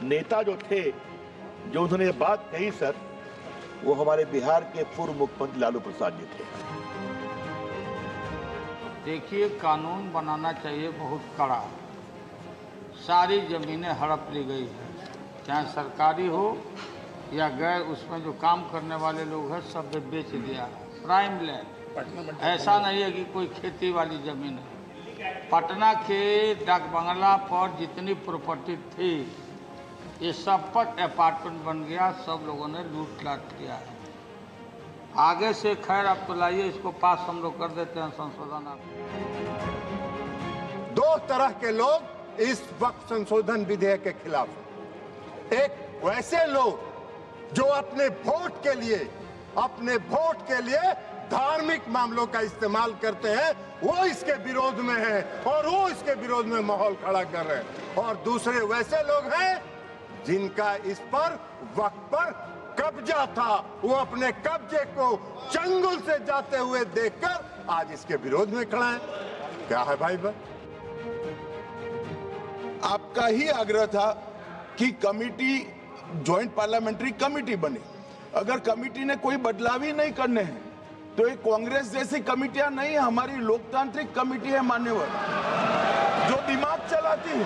K: नेता जो थे, जो उन्होंने ये बात कही सर, वो हमारे बिहार के पूर्व मुख्यमंत्री लालू प्रसाद जी थे।
L: देखिए, कानून बनाना चाहिए बहुत कड़ा। सारी जमीनें हड़प ली गई है, चाहे सरकारी हो या गैर, उसमें जो काम करने वाले लोग हैं सब बेच दिया है। प्राइम लैंड, ऐसा नहीं है कि कोई खेती वाली जमीन है। पटना के डाक बंगला पर जितनी प्रॉपर्टी थी, ये सब पर अपार्टमेंट बन गया, सब लोगों ने लूट लाट किया है। आगे से खैर आप तो लाइए, इसको पास हम लोग कर देते हैं संशोधन।
M: दो तरह के लोग इस वक्त संशोधन विधेयक के खिलाफ हैं। एक वैसे लोग जो अपने वोट के लिए धार्मिक मामलों का इस्तेमाल करते हैं, वो इसके विरोध में हैं और वो इसके विरोध में माहौल खड़ा कर रहे हैं। और दूसरे वैसे लोग हैं जिनका इस पर वक्त पर कब्जा था, वो अपने कब्जे को चंगुल से जाते हुए देखकर आज इसके विरोध में खड़ा है। क्या है भाई बहन?
N: आपका ही आग्रह था कि कमेटी, ज्वाइंट पार्लियामेंट्री कमेटी बने। अगर कमेटी ने कोई बदलाव ही नहीं करने हैं तो ये कांग्रेस जैसी कमेटियां नहीं, हमारी लोकतांत्रिक कमेटी है मान्यवर, जो दिमाग चलाती है।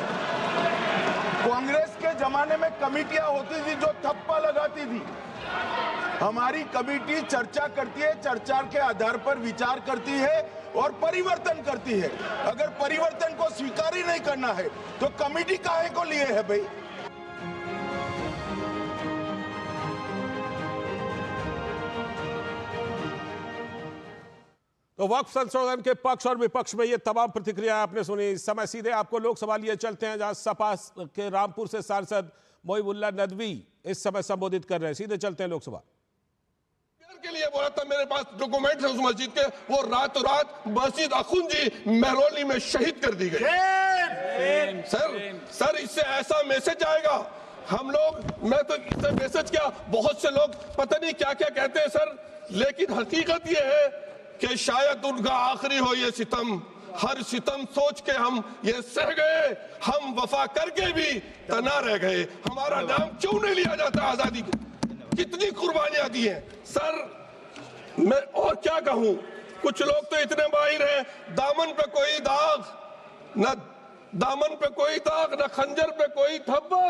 N: कांग्रेस के जमाने में कमेटियां होती थी जो थप्पा लगाती थी। हमारी कमेटी चर्चा करती है, चर्चा के आधार पर विचार करती है और परिवर्तन करती है। अगर परिवर्तन को स्वीकार ही नहीं करना है तो कमेटी काहे को लिए है भाई?
E: तो वक्फ संशोधन के पक्ष और विपक्ष में ये तमाम प्रतिक्रिया आपने सुनी। इस समय सीधे आपको लोकसभा लिए चलते हैं, जहां सपा के रामपुर से सांसद मोहिबुल्लाह नदवी इस समय संबोधित कर रहे हैं। सीधे चलते हैं लोकसभा
O: के लिए बोला था, मेरे पास डॉक्यूमेंट है उस मस्जिद के, वो रातों रात मस्जिद अखुन जी महरौली में शहीद कर दी गई। सर इससे ऐसा मैसेज आएगा, हम लोग, मैं तो इससे मैसेज क्या, बहुत से लोग पता नहीं क्या क्या कहते हैं सर, लेकिन हकीकत ये है कि शायद उनका आखिरी हो ये सितम। हर सितम सोच के हम ये सह गए, हम वफा करके भी तना रह गए। हमारा नाम क्यों नहीं लिया जाता आजादी के? कितनी कुर्बानियां दी हैं सर, मैं और क्या कहूं। कुछ लोग तो इतने माहिर हैं, दामन पे कोई दाग न, दामन पे कोई दाग न, खंजर पे कोई धब्बा,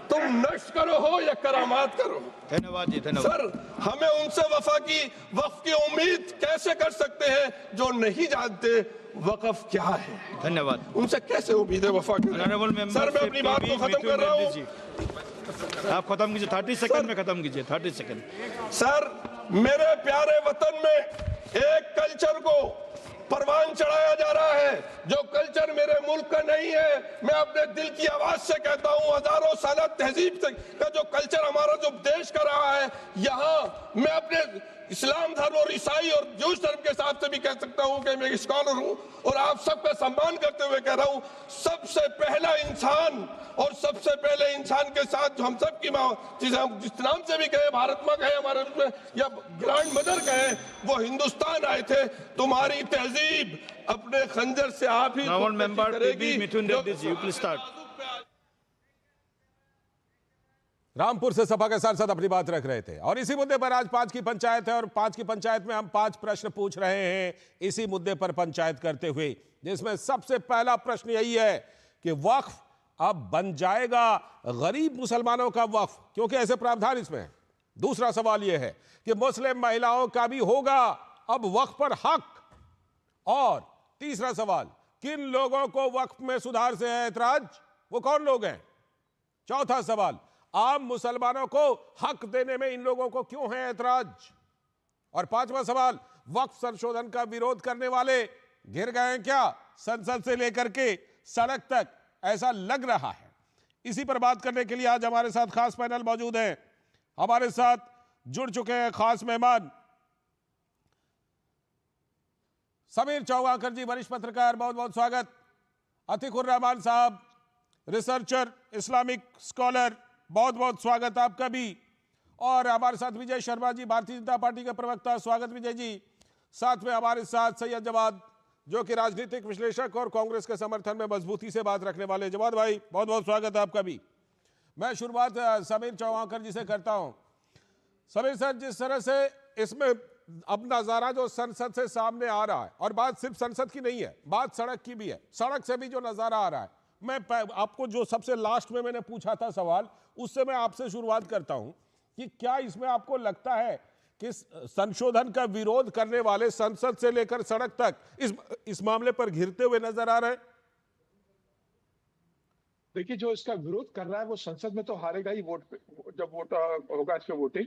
O: तुम नष्ट करो हो या करामात करो।
D: धन्यवाद जी, धन्यवाद।
O: सर, हमें उनसे वक्फ की उम्मीद कैसे कर सकते हैं जो नहीं जानते वक्फ क्या है?
D: धन्यवाद।
O: उनसे कैसे उम्मीद है वफा की? सर, मैं अपनी बात को खत्म कर रहा हूँ।
D: आप खत्म कीजिए, 30 सेकंड में खत्म कीजिए, 30 सेकंड।
O: सर, मेरे प्यारे वतन में एक कल्चर को परवान चढ़ाया जा रहा है जो कल्चर मेरे मुल्क का नहीं है। मैं अपने दिल की आवाज से कहता हूं, हजारों साल तहजीब का जो कल्चर हमारा जो देश का रहा है, यहाँ मैं अपने इस्लाम धर्म और ईसाई और जूस धर्म के हिसाब से भी कह सकता हूं कि मैं स्कॉलर हूं और आप सबका सम्मान करते हुए कह रहा हूं, सबसे पहला इंसान और सबसे पहले इंसान के साथ जो हम सब की माँ, जिसे हम जिस नाम से भी कहे, भारत माँ कहे हमारे उसमें या ग्रैंड मदर कहे, वो हिंदुस्तान आए थे। तुम्हारी तहजीब अपने खंजर से आप ही करेगी।
D: मिथुन रेड्डी जी, प्लीज स्टार्ट।
E: रामपुर से सपा के सांसद अपनी बात रख रहे थे और इसी मुद्दे पर आज 5 की पंचायत है और 5 की पंचायत में हम 5 प्रश्न पूछ रहे हैं इसी मुद्दे पर पंचायत करते हुए, जिसमें सबसे पहला प्रश्न यही है कि वक्फ अब बन जाएगा गरीब मुसलमानों का वक्फ, क्योंकि ऐसे प्रावधान इसमें है। दूसरा सवाल यह है कि मुस्लिम महिलाओं का भी होगा अब वक्फ पर हक। और तीसरा सवाल, किन लोगों को वक्फ में सुधार से है ऐतराज, वो कौन लोग हैं। चौथा सवाल, आम मुसलमानों को हक देने में इन लोगों को क्यों है ऐतराज। और पांचवा सवाल, वक्फ संशोधन का विरोध करने वाले घिर गए हैं क्या संसद से लेकर के सड़क तक, ऐसा लग रहा है। इसी पर बात करने के लिए आज हमारे साथ खास पैनल मौजूद है। हमारे साथ जुड़ चुके हैं खास मेहमान समीर चौगाकर जी, वरिष्ठ पत्रकार, बहुत बहुत स्वागत। अतिकुर रहमान साहब, रिसर्चर, इस्लामिक स्कॉलर, बहुत बहुत स्वागत आपका भी। और हमारे साथ विजय शर्मा जी, भारतीय जनता पार्टी के प्रवक्ता, स्वागत विजय जी। साथ में हमारे साथ सैयद जवाद, जो कि राजनीतिक विश्लेषक और कांग्रेस के समर्थन में मजबूती से बात रखने वाले। जवाद भाई, बहुत बहुत स्वागत आपका भी। मैं शुरुआत समीर चौगाकर जी से करता हूं। समीर सर, जिस तरह से इसमें अब नजारा जो संसद से सामने आ रहा है, और बात सिर्फ संसद की नहीं है, बात सड़क की भी है, सड़क से भी जो नजारा आ रहा है, मैं आपको जो सबसे लास्ट में मैंने पूछा था सवाल, उससे मैं आपसे शुरुआत करता हूं कि क्या इसमें आपको लगता है कि संशोधन का विरोध करने वाले संसद से लेकर सड़क तक इस मामले पर घिरते हुए नजर आ रहे हैं।
C: देखिए, जो इसका विरोध कर रहा है वो संसद में तो हारेगा ही, जब वोट होगा इसके वोटिंग,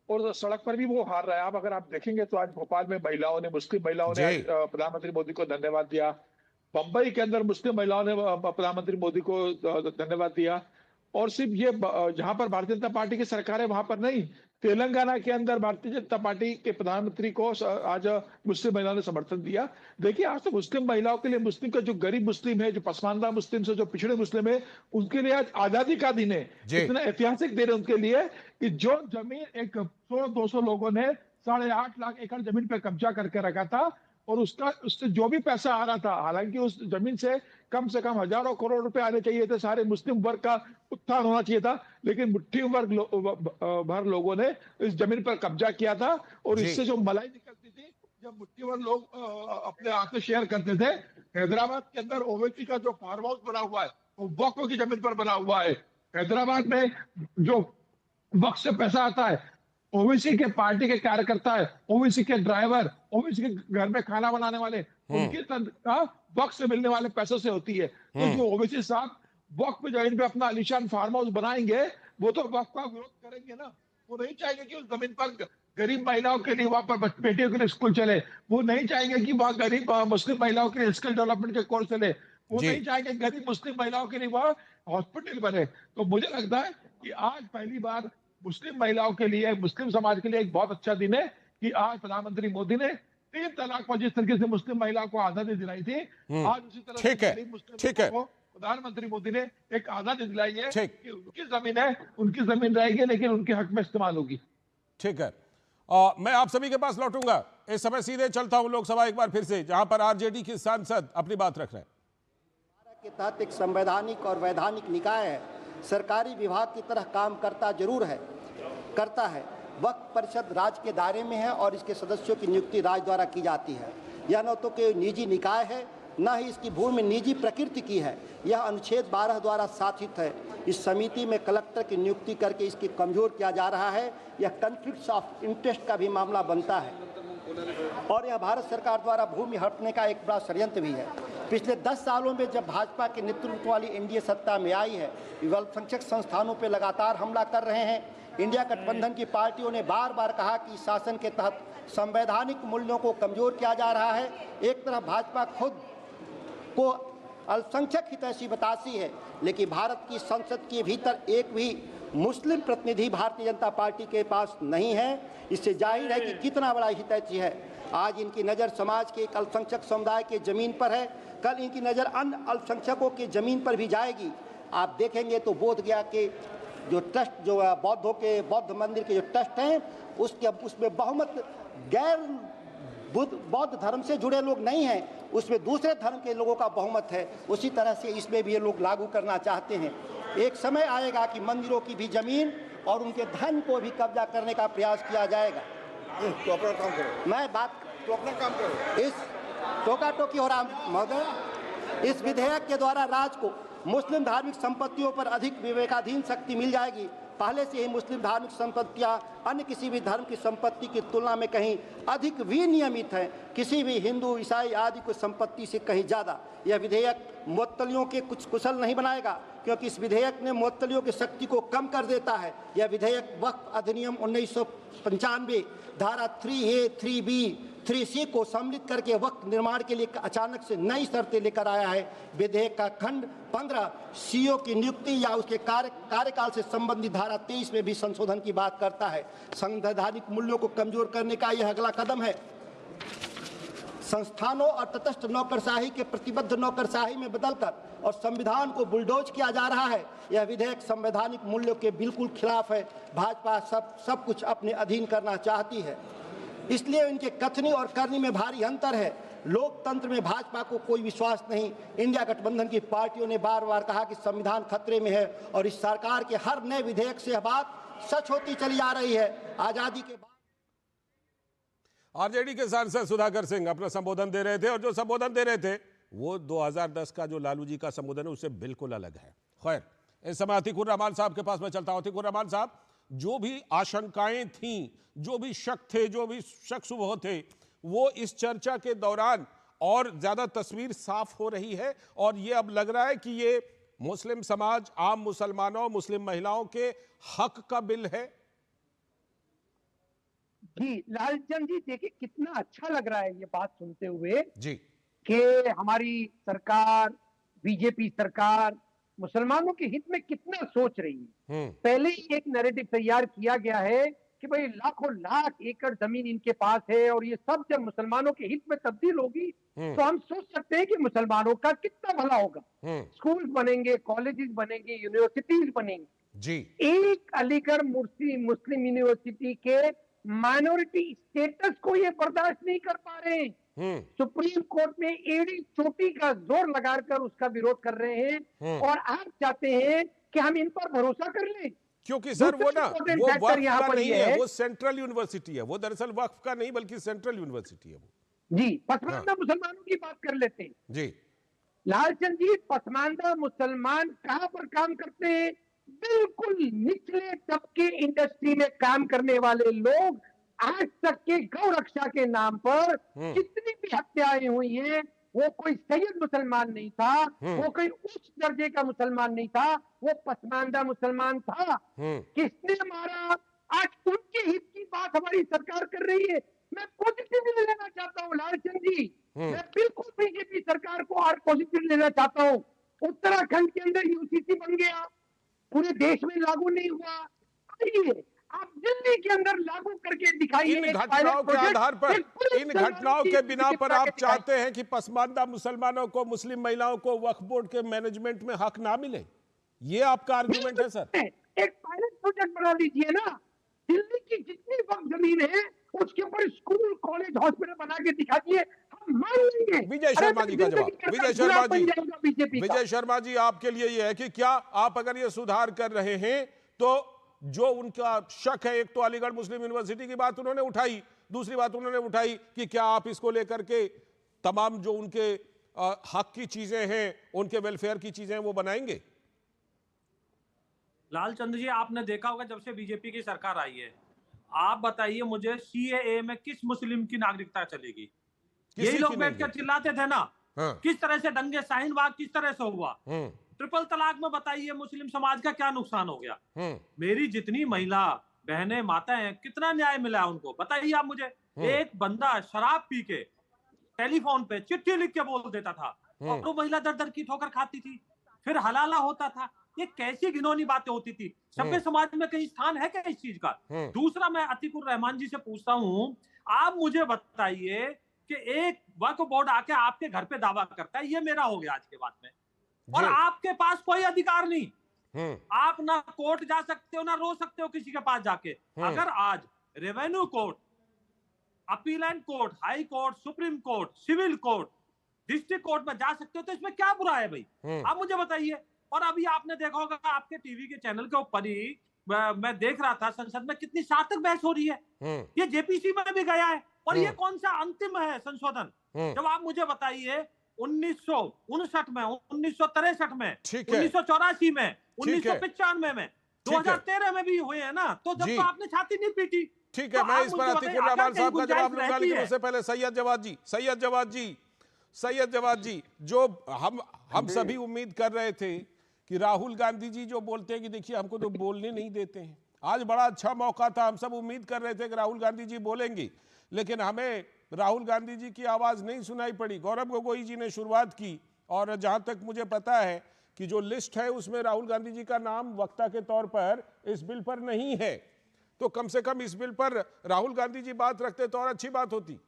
C: और सड़क पर भी वो हार रहा है। आप अगर आप देखेंगे तो आज भोपाल में महिलाओं ने, मुस्लिम महिलाओं ने प्रधानमंत्री मोदी को धन्यवाद दिया। बंबई के अंदर मुस्लिम महिलाओं ने प्रधानमंत्री मोदी को धन्यवाद दिया। और सिर्फ ये जहां पर भारतीय जनता पार्टी की सरकार है वहां पर नहीं, तेलंगाना के अंदर भारतीय जनता पार्टी के प्रधानमंत्री को आज मुस्लिम महिलाओं ने समर्थन दिया। देखिए, आज तो मुस्लिम महिलाओं के लिए, मुस्लिम का जो गरीब मुस्लिम है, जो पसमानदा मुस्लिम से जो पिछड़े मुस्लिम है, उनके लिए आज आजादी का दिन है। इतना ऐतिहासिक दिन है उनके लिए कि जो जमीन एक 100-200 लोगों ने 8.5 लाख एकड़ जमीन पर कब्जा करके रखा था, और उससे जो भी पैसा आ रहा था, हालांकि उस जमीन से कम हजारों करोड़ रुपए आने चाहिए थे, सारे मुस्लिम वर्ग का उत्थान होना चाहिए था, लेकिन मुट्ठी भर लोगों ने इस जमीन पर कब्जा किया था। और इससे जो मलाई निकलती थी, जब मुट्ठी भर लोग अपने आंखें शेयर करते थे, हैदराबाद के अंदर ओवैसी का जो फार्म हाउस बना हुआ है वो वक्फ की जमीन पर बना हुआ है। हैदराबाद में जो वक्फ से पैसा आता है, ओवैसी के पार्टी के कार्यकर्ता है, ओवैसी के ड्राइवर, ओवैसी के घर में खाना बनाने वाले, उनकी तनख्वाह वक्फ से मिलने वाले पैसों से होती है। तो जो ओवैसी साहब वक्फ जमीन पे अपना आलीशान फार्म हाउस बनाएंगे, वो तो वक्फ का विरोध करेंगे ना। वो नहीं चाहेंगे कि उस जमीन पर गरीब महिलाओं के लिए, वहां पर बेटियों के लिए स्कूल चले। वो नहीं चाहेंगे कि वहाँ गरीब मुस्लिम महिलाओं के लिए स्किल डेवलपमेंट के कोर्स चले। वो नहीं चाहेंगे गरीब मुस्लिम महिलाओं के लिए वहाँ हॉस्पिटल बने। तो मुझे लगता है कि आज पहली बार मुस्लिम महिलाओं के लिए, मुस्लिम समाज के लिए एक बहुत अच्छा दिन है कि आज प्रधानमंत्री मोदी ने 3 तलाक पर जिस तरीके से मुस्लिम महिलाओं को आजादी दिलाई थी, आज उसी तरह से प्रधानमंत्री मोदी ने एक आजादी दिलाई है कि उनकी जमीन है, उनकी जमीन रहेगी, लेकिन उनके हक में इस्तेमाल होगी।
E: ठीक है, मैं आप सभी के पास लौटूंगा। इस समय सीधे चलता हूं लोकसभा एक बार फिर से, जहां पर आरजेडी के सांसद अपनी बात रख रहे हैं।
P: के तहत एक संवैधानिक और वैधानिक निकाय है, सरकारी विभाग की तरह काम करता है। वक्फ परिषद राज्य के दायरे में है और इसके सदस्यों की नियुक्ति राज्य द्वारा की जाती है। यह न तो कोई निजी निकाय है, न ही इसकी भूमि निजी प्रकृति की है। यह अनुच्छेद 12 द्वारा शासित है। इस समिति में कलेक्टर की नियुक्ति करके इसकी कमजोर किया जा रहा है। यह कॉन्फ्लिक्ट ऑफ इंटरेस्ट का भी मामला बनता है और यह भारत सरकार द्वारा भूमि हड़पने का एक बड़ा षड्यंत्र भी है। पिछले 10 सालों में जब भाजपा के नेतृत्व वाली एनडीए सत्ता में आई है, अल्पसंख्यक संस्थानों पर लगातार हमला कर रहे हैं। इंडिया गठबंधन की पार्टियों ने बार बार कहा कि शासन के तहत संवैधानिक मूल्यों को कमजोर किया जा रहा है। एक तरफ भाजपा खुद को अल्पसंख्यक हितैषी बताती है, लेकिन भारत की संसद के भीतर एक भी मुस्लिम प्रतिनिधि भारतीय जनता पार्टी के पास नहीं है। इससे जाहिर है कि कितना बड़ा हितैषी है। आज इनकी नज़र समाज के एक अल्पसंख्यक समुदाय के ज़मीन पर है, कल इनकी नज़र अन्य अल्पसंख्यकों की ज़मीन पर भी जाएगी। आप देखेंगे तो बोध गया के जो ट्रस्ट, जो बौद्धों के बौद्ध मंदिर के जो ट्रस्ट हैं, उसमें बहुमत गैर बौद्ध धर्म से जुड़े लोग नहीं हैं, उसमें दूसरे धर्म के लोगों का बहुमत है। उसी तरह से इसमें भी ये लोग लागू करना चाहते हैं। एक समय आएगा कि मंदिरों की भी जमीन और उनके धन को भी कब्जा करने का प्रयास किया जाएगा।
M: तो अपना काम करो,
P: मैं बात
M: तो अपना काम करो।
P: इस टोका टोकी हो रहा महोदय, इस विधेयक के द्वारा राज्य को मुस्लिम धार्मिक संपत्तियों पर अधिक विवेकाधीन शक्ति मिल जाएगी। पहले से ही मुस्लिम धार्मिक संपत्तियां अन्य किसी भी धर्म की संपत्ति की तुलना में कहीं अधिक विनियमित है, किसी भी हिंदू ईसाई आदि को संपत्ति से कहीं ज़्यादा। यह विधेयक मुअत्तलियों के कुछ कुशल नहीं बनाएगा, क्योंकि इस विधेयक ने मुअत्तलियों की शक्ति को कम कर देता है। यह विधेयक वक्फ अधिनियम 1995 धारा 3A, 3B, 3C को सम्मिलित करके वक्फ निर्माण के लिए अचानक से नई शर्तें लेकर आया है। विधेयक का खंड 15 सीओ की नियुक्ति या उसके कार्यकाल से संबंधित धारा 23 में भी संशोधन की बात करता है। संवैधानिक मूल्यों को कमजोर करने का यह अगला कदम है। संस्थानों और तटस्थ नौकरशाही के प्रतिबद्ध नौकरशाही में बदलकर और संविधान को बुलडोज किया जा रहा है। यह विधेयक संवैधानिक मूल्यों के बिल्कुल खिलाफ है। भाजपा सब कुछ अपने अधीन करना चाहती है, इसलिए इनके कथनी और करनी में भारी अंतर है। लोकतंत्र में भाजपा को कोई विश्वास नहीं। इंडिया गठबंधन की पार्टियों ने बार बार कहा कि संविधान खतरे में है और इस सरकार के हर नए विधेयक से यह बात सच होती चली आ रही है। आजादी के बाद
E: आरजेडी के सांसद सुधाकर सिंह अपना संबोधन दे रहे थे और जो संबोधन दे रहे थे वो 2010 का जो लालू जी का संबोधन है उससे बिल्कुल अलग है। खैर, इस समय अतीकुर रहमान साहब के पास मैं चलता हूं। अतीकुर रहमान साहब, जो भी आशंकाएं थीं, जो भी शक थे, जो भी शक शुबह थे, वो इस चर्चा के दौरान और ज्यादा तस्वीर साफ हो रही है और ये अब लग रहा है कि ये मुस्लिम समाज, आम मुसलमानों, मुस्लिम महिलाओं के हक का बिल है।
Q: जी लालचंद जी, देखिए कितना अच्छा लग रहा है ये बात सुनते हुए
E: जी
Q: कि हमारी सरकार, बीजेपी सरकार मुसलमानों के हित में कितना सोच रही है। पहले ही एक नैरेटिव तैयार किया गया है कि भाई लाखों लाख एकड़ जमीन इनके पास है और ये सब जब मुसलमानों के हित में तब्दील होगी तो हम सोच सकते हैं कि मुसलमानों का कितना भला होगा। स्कूल बनेंगे, कॉलेजेस बनेंगे, यूनिवर्सिटीज बनेंगी।
E: जी
Q: एक अलीगढ़ मुस्लिम यूनिवर्सिटी के माइनॉरिटी स्टेटस को ये बर्दाश्त नहीं कर पा रहे हैं। सुप्रीम कोर्ट में एड़ी चोटी का जोर लगाकर उसका विरोध कर रहे हैं और आप चाहते हैं कि हम इन पर भरोसा कर लें,
E: क्योंकि सर वो ना वो वक्फ का नहीं है, वो सेंट्रल यूनिवर्सिटी है। वो दरअसल वक्फ का नहीं बल्कि सेंट्रल यूनिवर्सिटी है वो।
Q: जी, पसमानदा मुसलमानों की बात कर लेते हैं।
E: जी
Q: लालचंद जी, पसमानदा मुसलमान कहां पर काम करते हैं? बिल्कुल निचले तबके इंडस्ट्री में काम करने वाले लोग। आज तक के गौ रक्षा के नाम पर जितनी भी हत्याएं हुई हैं, वो कोई सैयद मुसलमान नहीं था, वो कोई उच्च दर्जे का मुसलमान नहीं था, वो पसमानदा मुसलमान था। किसने मारा? आज उनके हित की बात हमारी सरकार कर रही है। मैं पॉजिटिव लेना चाहता हूँ लालचंद जी, मैं बिल्कुल बीजेपी सरकार को और पॉजिटिव लेना चाहता हूँ। उत्तराखंड के अंदर यूसीसी बन गया, पूरे देश में लागू नहीं हुआ। आइए आप दिल्ली के अंदर लागू करके दिखाइए।
E: इन घटनाओं के आधार पर, इन घटनाओं के बिना पर आप चाहते हैं कि पसमानदा मुसलमानों को, मुस्लिम महिलाओं को वक्फ बोर्ड के मैनेजमेंट में हक ना मिले? ये आपका आर्गुमेंट है सर?
Q: एक पायलट प्रोजेक्ट बना लीजिए ना। दिल्ली की जितनी वक्फ जमीन है उसके ऊपर स्कूल, कॉलेज, हॉस्पिटल बना के दिखा दिए, हम मान लेंगे।
E: विजय शर्मा जी का जवाब। विजय शर्मा जी, आपके लिए ये है कि क्या आप अगर ये सुधार कर रहे हैं तो जो उनका शक है, एक तो अलीगढ़ मुस्लिम यूनिवर्सिटी की बात उन्होंने उठाई, दूसरी बात उन्होंने उठाई कि क्या आप इसको लेकर के तमाम जो उनके हक की चीजें हैं, उनके वेलफेयर की चीजें हैं, वो बनाएंगे?
R: लालचंद जी, आपने देखा होगा जब से बीजेपी की सरकार आई है, आप बताइए मुझे सीएए में किस मुस्लिम की नागरिकता चलेगी? यही लोग बैठकर चिल्लाते थे ना। किस तरह से दंगे शाहीन बाग किस तरह से हुआ, ट्रिपल तलाक में बताइए मुस्लिम समाज का क्या नुकसान हो गया? मेरी जितनी महिला बहनें माताएं हैं, कितना न्याय मिला उनको बताइए आप मुझे। एक बंदा शराब पी के टेलीफोन पे चिट्ठी लिख के बोल देता था और वो महिला दर दर की ठोकर खाती थी, फिर हलाला होता था। ये कैसी घिनौनी बातें होती थी? सभ्य समाज में कहीं स्थान है क्या इस चीज का? दूसरा, मैं अतीकुर रहमान जी से पूछता हूँ, आप मुझे बताइए कि एक वक्फ बोर्ड आके आपके घर पे दावा करता है ये मेरा हो गया आज के बाद में, और आपके पास कोई अधिकार नहीं। आप ना कोर्ट जा सकते हो ना रो सकते हो किसी के पास जाके। अगर आज revenue court, appeal and court, high court, supreme court, civil court, district court में जा सकते हो तो इसमें क्या बुरा है भाई? आप मुझे बताइए। और अभी आपने देखा होगा आपके टीवी के चैनल के ऊपर ही मैं देख रहा था, संसद में कितनी सार्थक बहस हो रही है। ये जेपीसी में भी गया है और ये कौन सा अंतिम है संशोधन? जब आप मुझे बताइए 1959 में, 1963 में, 1984 में, 1995 में, 2013 में भी हुए हैं ना, तो जब तो आपने छाती नहीं पीटी।
E: ठीक है, मैं इस पर अतीकुर रहमान साहब का जवाब लूंगा, लेकिन उससे पहले सैयद जवाद जी, जो हम सभी उम्मीद कर रहे थे कि राहुल गांधी जी जो बोलते हैं कि देखिए हमको तो बोलने नहीं देते हैं, आज बड़ा अच्छा मौका था, हम सब उम्मीद कर रहे थे कि राहुल गांधी जी बोलेंगे, लेकिन हमें राहुल गांधी जी की आवाज नहीं सुनाई पड़ी। गौरव गोगोई जी ने शुरुआत की और जहां तक मुझे पता है कि जो लिस्ट है उसमें राहुल गांधी जी का नाम वक्ता के तौर पर इस बिल पर नहीं है, तो कम से कम इस बिल पर राहुल गांधी जी बात रखते तो और अच्छी बात होती।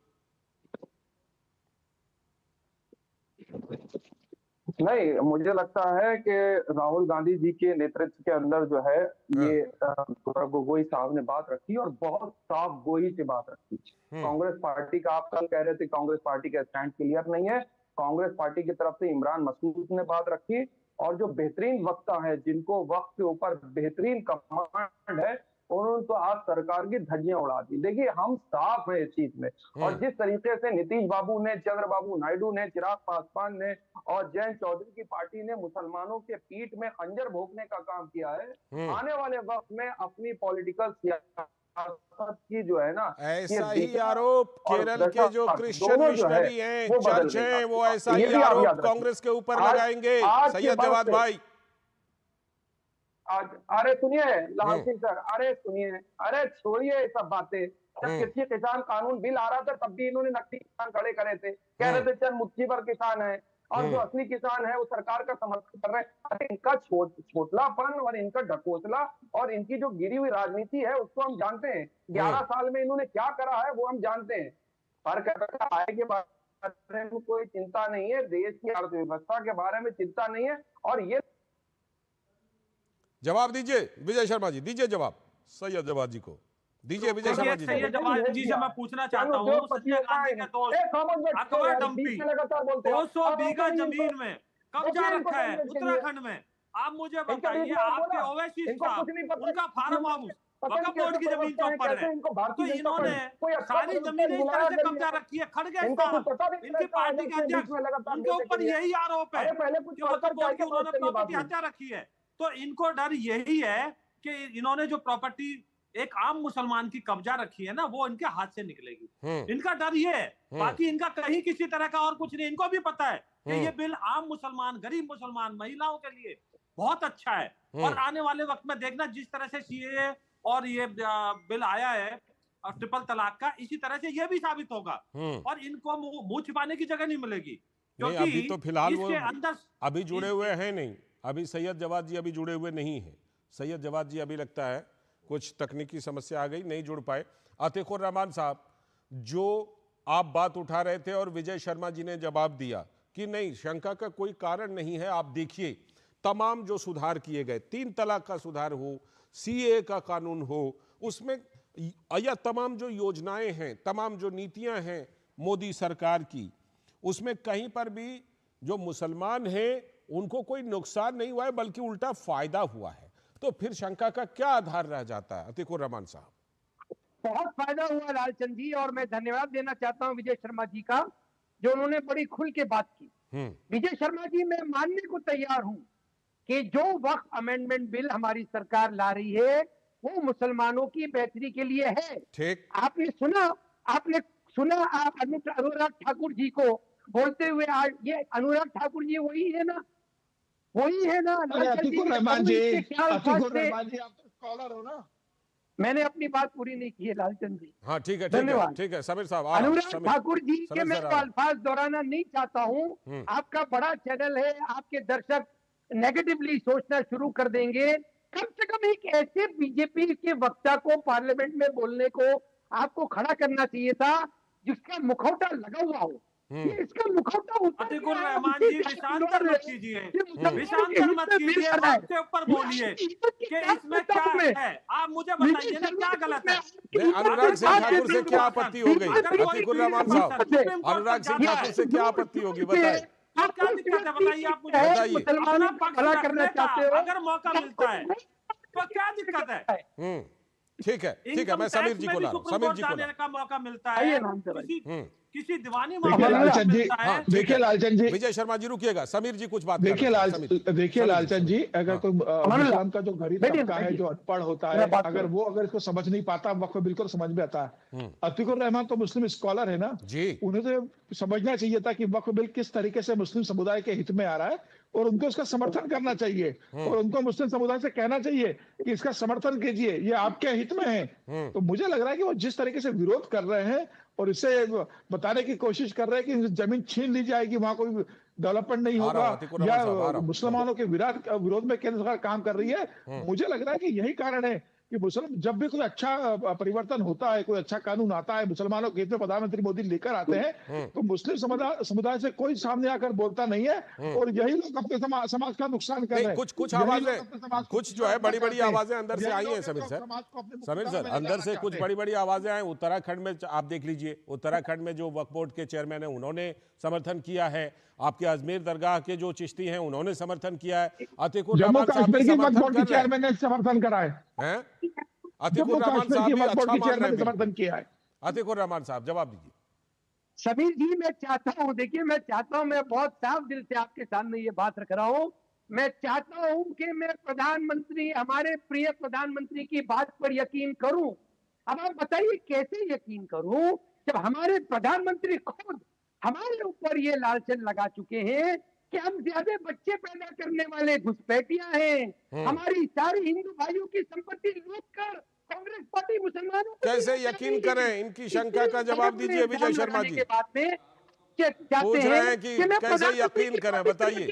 S: नहीं, मुझे लगता है कि राहुल गांधी जी के नेतृत्व के अंदर जो है ये गौरव गोगोई साहब ने बात रखी और बहुत साफ गोई से बात रखी। कांग्रेस पार्टी का, आप कल कह रहे थे कांग्रेस पार्टी का स्टैंड क्लियर नहीं है, कांग्रेस पार्टी की तरफ से इमरान मसूद ने बात रखी और जो बेहतरीन वक्ता है, जिनको वक्त के ऊपर बेहतरीन कमांड है, उन्होंने तो आज सरकार की धज्जियां उड़ा दी। देखिए, हम साफ है इस चीज में, और जिस तरीके से नीतीश बाबू ने, चंद्रबाबू नायडू ने, चिराग पासवान ने और जयंत चौधरी की पार्टी ने मुसलमानों के पीठ में खंजर भोंकने का काम किया है, आने वाले वक्त में अपनी पॉलिटिकल सियासत की जो है ना,
E: ऐसा ही आरोप केरल के जो क्रिश्चियन मिशनरी हैं, चर्च हैं, वो ऐसा ही आरोप कांग्रेस के ऊपर लगाएंगे। सैयद जवाद भाई,
S: अरे सुनिए लाल सिंह सर, अरे सुनिए, अरे छोड़िए सब बातें। जब कृषि किसान कानून बिल आ रहा था तब भी इन्होंने नकली किसान खड़े करे थे, कह रहे थे चंद मुट्ठी भर किसान है और जो असली किसान है वो सरकार का समर्थन कर रहे हैं। अरे इनका छोटलापन और इनका ढकोसला और इनकी जो गिरी हुई राजनीति है उसको हम जानते हैं। 11 साल में इन्होंने क्या करा है वो हम जानते हैं। पर आय के बारे में कोई चिंता नहीं है, देश की अर्थव्यवस्था के बारे में चिंता नहीं है। और ये
E: जवाब दीजिए विजय शर्मा जी, दीजिए जवाब सैयद जवाद जी को दीजिए। विजय शर्मा जी,
R: सैयद जवाद जी से मैं पूछना चाहता हूँ, संजय गांधी के दोस्त अकबर डंपी 200 बीघा जमीन में कब्जा रखा है उत्तराखंड में। आप मुझे बताइए, आपके ओवैसी स्टाफ, उनका फार्म हाउस वक्फ बोर्ड की जमीन के ऊपर है, तो इन्होंने सारी जमीन इस तरह से कब्जा रखी है। खड़गे इनकी पार्टी के अध्यक्ष, उनके ऊपर यही आरोप है कि वक्फ बोर्ड की उन्होंने प्रॉपर्टी हत्या रखी है। तो इनको डर यही है कि इन्होंने जो प्रॉपर्टी एक आम मुसलमान की कब्जा रखी है ना, वो इनके हाथ से निकलेगी। इनका डर ये है, बाकी इनका कहीं किसी तरह का और कुछ नहीं। इनको भी पता है कि ये बिल आम मुसलमान, गरीब मुसलमान, महिलाओं के लिए बहुत अच्छा है। और आने वाले वक्त में देखना, जिस तरह से सीएए और ये बिल आया है ट्रिपल तलाक का, इसी तरह से ये भी साबित होगा और इनको मुंह छिपाने की जगह नहीं मिलेगी, क्योंकि
E: अभी तो फिलहाल वो
R: अंदर
E: अभी जुड़े हुए हैं नहीं। अभी सैयद जवाद जी अभी जुड़े हुए नहीं हैं। सैयद जवाद जी अभी लगता है कुछ तकनीकी समस्या आ गई, नहीं जुड़ पाए। अतीकुर रहमान साहब, जो आप बात उठा रहे थे और विजय शर्मा जी ने जवाब दिया कि नहीं, शंका का कोई कारण नहीं है, आप देखिए तमाम जो सुधार किए गए, 3 तलाक का सुधार हो, सीए का कानून हो, उसमें या तमाम जो योजनाएं हैं, तमाम जो नीतियां हैं मोदी सरकार की, उसमें कहीं पर भी जो मुसलमान हैं उनको कोई नुकसान नहीं हुआ है, बल्कि उल्टा फायदा हुआ है। तो फिर शंका का क्या आधार रह जाता है? अतीकुर रहमान साहब,
Q: बहुत फायदा हुआ लालचंद जी, और मैं धन्यवाद देना चाहता हूं विजय शर्मा जी का, जो उन्होंने बड़ी खुल के बात की। विजय शर्मा जी, मैं मानने को तैयार हूं कि जो वक्फ अमेंडमेंट बिल हमारी सरकार ला रही है वो मुसलमानों की बेहतरी के लिए है।
E: ठीक।
Q: आपने सुना अनुराग ठाकुर जी को बोलते हुए, आज ये अनुराग ठाकुर जी वही है ना?
T: अतीकुर रहमान जी, आप तो स्कॉलर हो ना।
Q: मैंने अपनी बात पूरी नहीं की है लालचंद जी।
E: हाँ ठीक है,
Q: धन्यवाद।
E: ठीक है समीर साहब।
Q: अनुराग ठाकुर जी के मैं अल्फाज दोहराना नहीं चाहता हूँ। आपका बड़ा चैनल है, आपके दर्शक नेगेटिवली सोचना शुरू कर देंगे। कम से कम एक ऐसे बीजेपी के वक्ता को पार्लियामेंट में बोलने को आपको खड़ा करना चाहिए था जिसका मुखौटा लगा हुआ हो। इसका मुखौटा
R: अतीकुर रहमान जी विषांतर मत कीजिए, विषांतर मत कीजिए, आपके ऊपर बोलिए कि इसमें क्या है। आप मुझे बताइए ना क्या गलत है।
E: अनुराग सिंह ठाकुर से क्या आपत्ति हो गई? अतीकुर रहमान साहब, अनुराग सिंह ठाकुर से क्या आपत्ति होगी बताइए।
R: क्या दिक्कत है बताइए, आप मुझे
E: बताइए।
R: अपना पक्ष रखने का अगर मौका मिलता है तो क्या दिक्कत है?
E: ठीक है, मैं समीर जी को ला रहा हूं। समीर जी को
R: का मौका मिलता है किसी दीवानी
T: देखिए लालचंद जी,
E: विजय शर्मा जी रुकिएगा, समीर जी कुछ बात
T: देखिए लालचंद जी, अगर कोई इस्लाम का जो गरीब तबका है, जो अनपढ़ होता है, अगर इसको समझ नहीं पाता, वक्त बिल्कुल समझ में आता है। अतीकुर रहमान तो मुस्लिम स्कॉलर है ना जी, उन्हें तो समझना चाहिए था कि वक्फ बिल किस तरीके से मुस्लिम समुदाय के हित में आ रहा है और उनको इसका समर्थन करना चाहिए और उनको मुस्लिम समुदाय से कहना चाहिए कि इसका समर्थन कीजिए, ये आपके हित में है। तो मुझे लग रहा है कि वो जिस तरीके से विरोध कर रहे हैं और इससे बताने की कोशिश कर रहे हैं कि जमीन छीन ली जाएगी, वहां कोई डेवलपमेंट नहीं होगा या मुसलमानों के विरोध में केंद्र सरकार काम कर रही है। मुझे लग रहा है कि यही कारण है कि मुसलमान जब भी कोई अच्छा परिवर्तन होता है, कोई अच्छा कानून आता है, मुसलमानों के हित में प्रधानमंत्री मोदी लेकर आते हैं, तो मुस्लिम समुदाय से कोई सामने आकर बोलता नहीं है और यही लोग अपने समाज का नुकसान कर रहे हैं।
E: कुछ आवाजें, कुछ जो है बड़ी बड़ी आवाजें अंदर से आई हैं समीर सर, अंदर से कुछ बड़ी बड़ी आवाजें आई। उत्तराखंड में आप देख लीजिए, उत्तराखंड में जो वक्फ बोर्ड के चेयरमैन है उन्होंने समर्थन किया है, आपके अजमेर दरगाह के जो चिश्ती हैं उन्होंने समर्थन किया है, अतीकुर रहमान साहब ने
T: समर्थन करा है,
E: अतीकुर रहमान साहब भी अच्छा मान रहे हैं, समर्थन किया है। अतीकुर रहमान साहब जवाब दीजिए।
Q: समीर जी मैं चाहता हूं, मैं बहुत साफ दिल से आपके सामने ये बात रख रहा हूं। मैं चाहता हूं कि मैं प्रधानमंत्री, हमारे प्रिय प्रधानमंत्री की बात पर यकीन करूं। अब आप बताइए कैसे यकीन करूं जब हमारे प्रधानमंत्री खुद हमारे ऊपर ये लालचन लगा चुके हैं कि हम ज्यादा बच्चे पैदा करने वाले घुसपैठियां हैं, हमारी सारी हिंदू भाइयों की संपत्ति लूट कर कांग्रेस पार्टी मुसलमानों को
E: कैसे यकीन करें? इनकी शंका का जवाब दीजिए विजय शर्मा जी। पूछ रहे हैं कि कैसे यकीन करें, बताइए।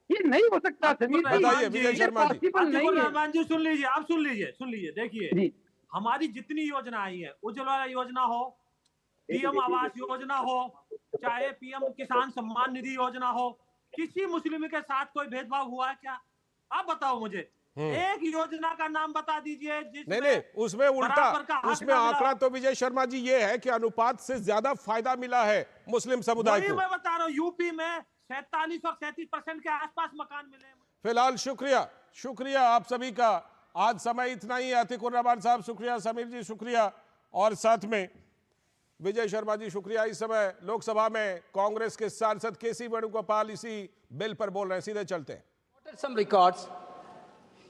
Q: ये नहीं हो सकता
E: बताइए विजय शर्मा जी।
R: रहमान जी सुन लीजिए, आप सुन लीजिए, देखिए हमारी जितनी योजना आई है, उज्ज्वला योजना हो, पीएम आवास योजना हो, चाहे पीएम किसान सम्मान निधि योजना हो, किसी मुस्लिम के साथ कोई भेदभाव हुआ है क्या? आप बताओ मुझे, एक योजना का नाम बता दीजिए जिसमें
E: नहीं, उसमें उल्टा, उसमें आंकड़ा तो विजय शर्मा जी ये है कि अनुपात से ज्यादा फायदा मिला है मुस्लिम समुदाय को।
R: मैं बता रहा हूँ, यूपी में 47 और 37% के आसपास मकान मिले।
E: फिलहाल शुक्रिया आप सभी का। आज समय इतना ही। अतीकुर रहमान साहब शुक्रिया, समीर जी शुक्रिया और साथ में विजय शर्मा जी शुक्रिया। इस समय लोकसभा में कांग्रेस के सांसद केसी वेणुगोपाल इसी बिल पर बोल रहे हैं, सीधे चलते हैं।
U: Some records,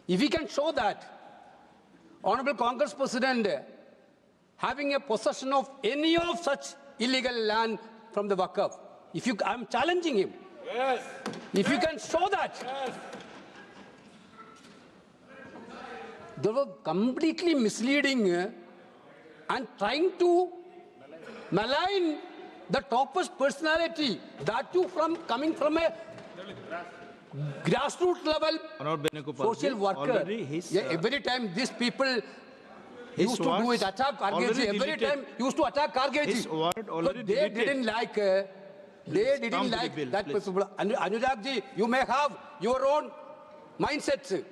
U: if we can show that Honorable Congress President having a possession of any of such illegal land from the Waqf, I'm challenging him. Yes. If you can show that. Yes. They were completely misleading and trying to malign the topmost personality, that too coming from a grassroots level social worker. Every time these people used to do it, attack Kargeji. Every time used to attack Kargeji. So they didn't like. They didn't like that people. Anurag ji, you may have your own mindset.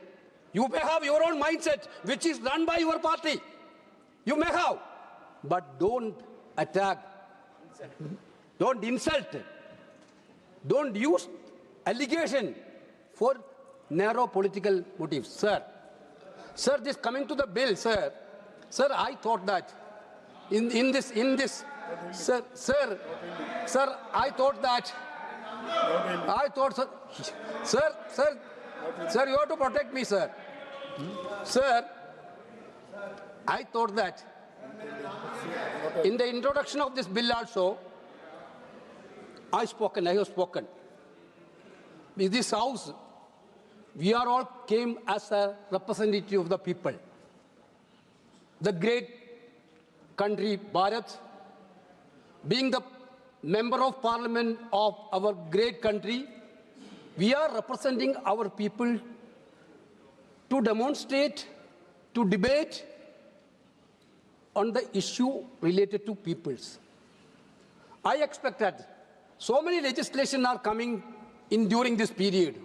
U: You may have your own mindset, which is run by your party. You may have, but don't attack. Don't insult. Don't use allegation for narrow political motives, sir. Sir, this coming to the bill, sir. Sir, I thought that in this, sir, I thought that, sir, Sir, you have to protect me, sir. Sir, I thought that in the introduction of this bill also, I have spoken. In this house, we are all came as a representative of the people. The great country, Bharat, being the member of parliament of our great country, we are representing our people to demonstrate, to debate on the issue related to peoples. I expect that so many legislation are coming in during this period.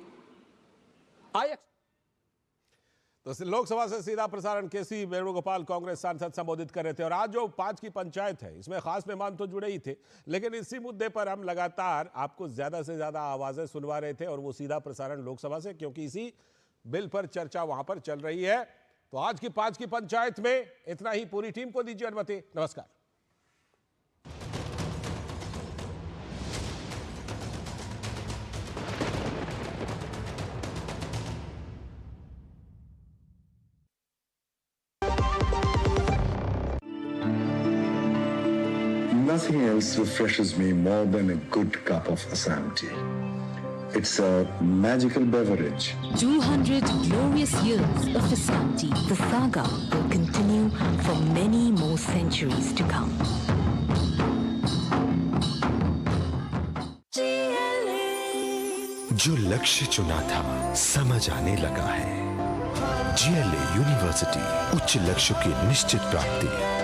E: तो लोकसभा से सीधा प्रसारण केसी वेणुगोपाल कांग्रेस सांसद संबोधित कर रहे थे। और आज जो 5 की पंचायत है, इसमें खास मेहमान तो जुड़े ही थे, लेकिन इसी मुद्दे पर हम लगातार आपको ज्यादा से ज्यादा आवाजें सुनवा रहे थे, और वो सीधा प्रसारण लोकसभा से, क्योंकि इसी बिल पर चर्चा वहां पर चल रही है। तो आज की 5 की पंचायत में इतना ही। पूरी टीम को दीजिए अनुमति। नमस्कार।
F: Nothing else refreshes me more than a good cup of Assam tea. It's a magical beverage.
G: 200 glorious years of Assam tea. The saga will continue for many more centuries to come.
V: जो लक्ष्य चुना था समझ आने लगा है। GLA यूनिवर्सिटी, उच्च लक्ष्य की निश्चित प्राप्ति।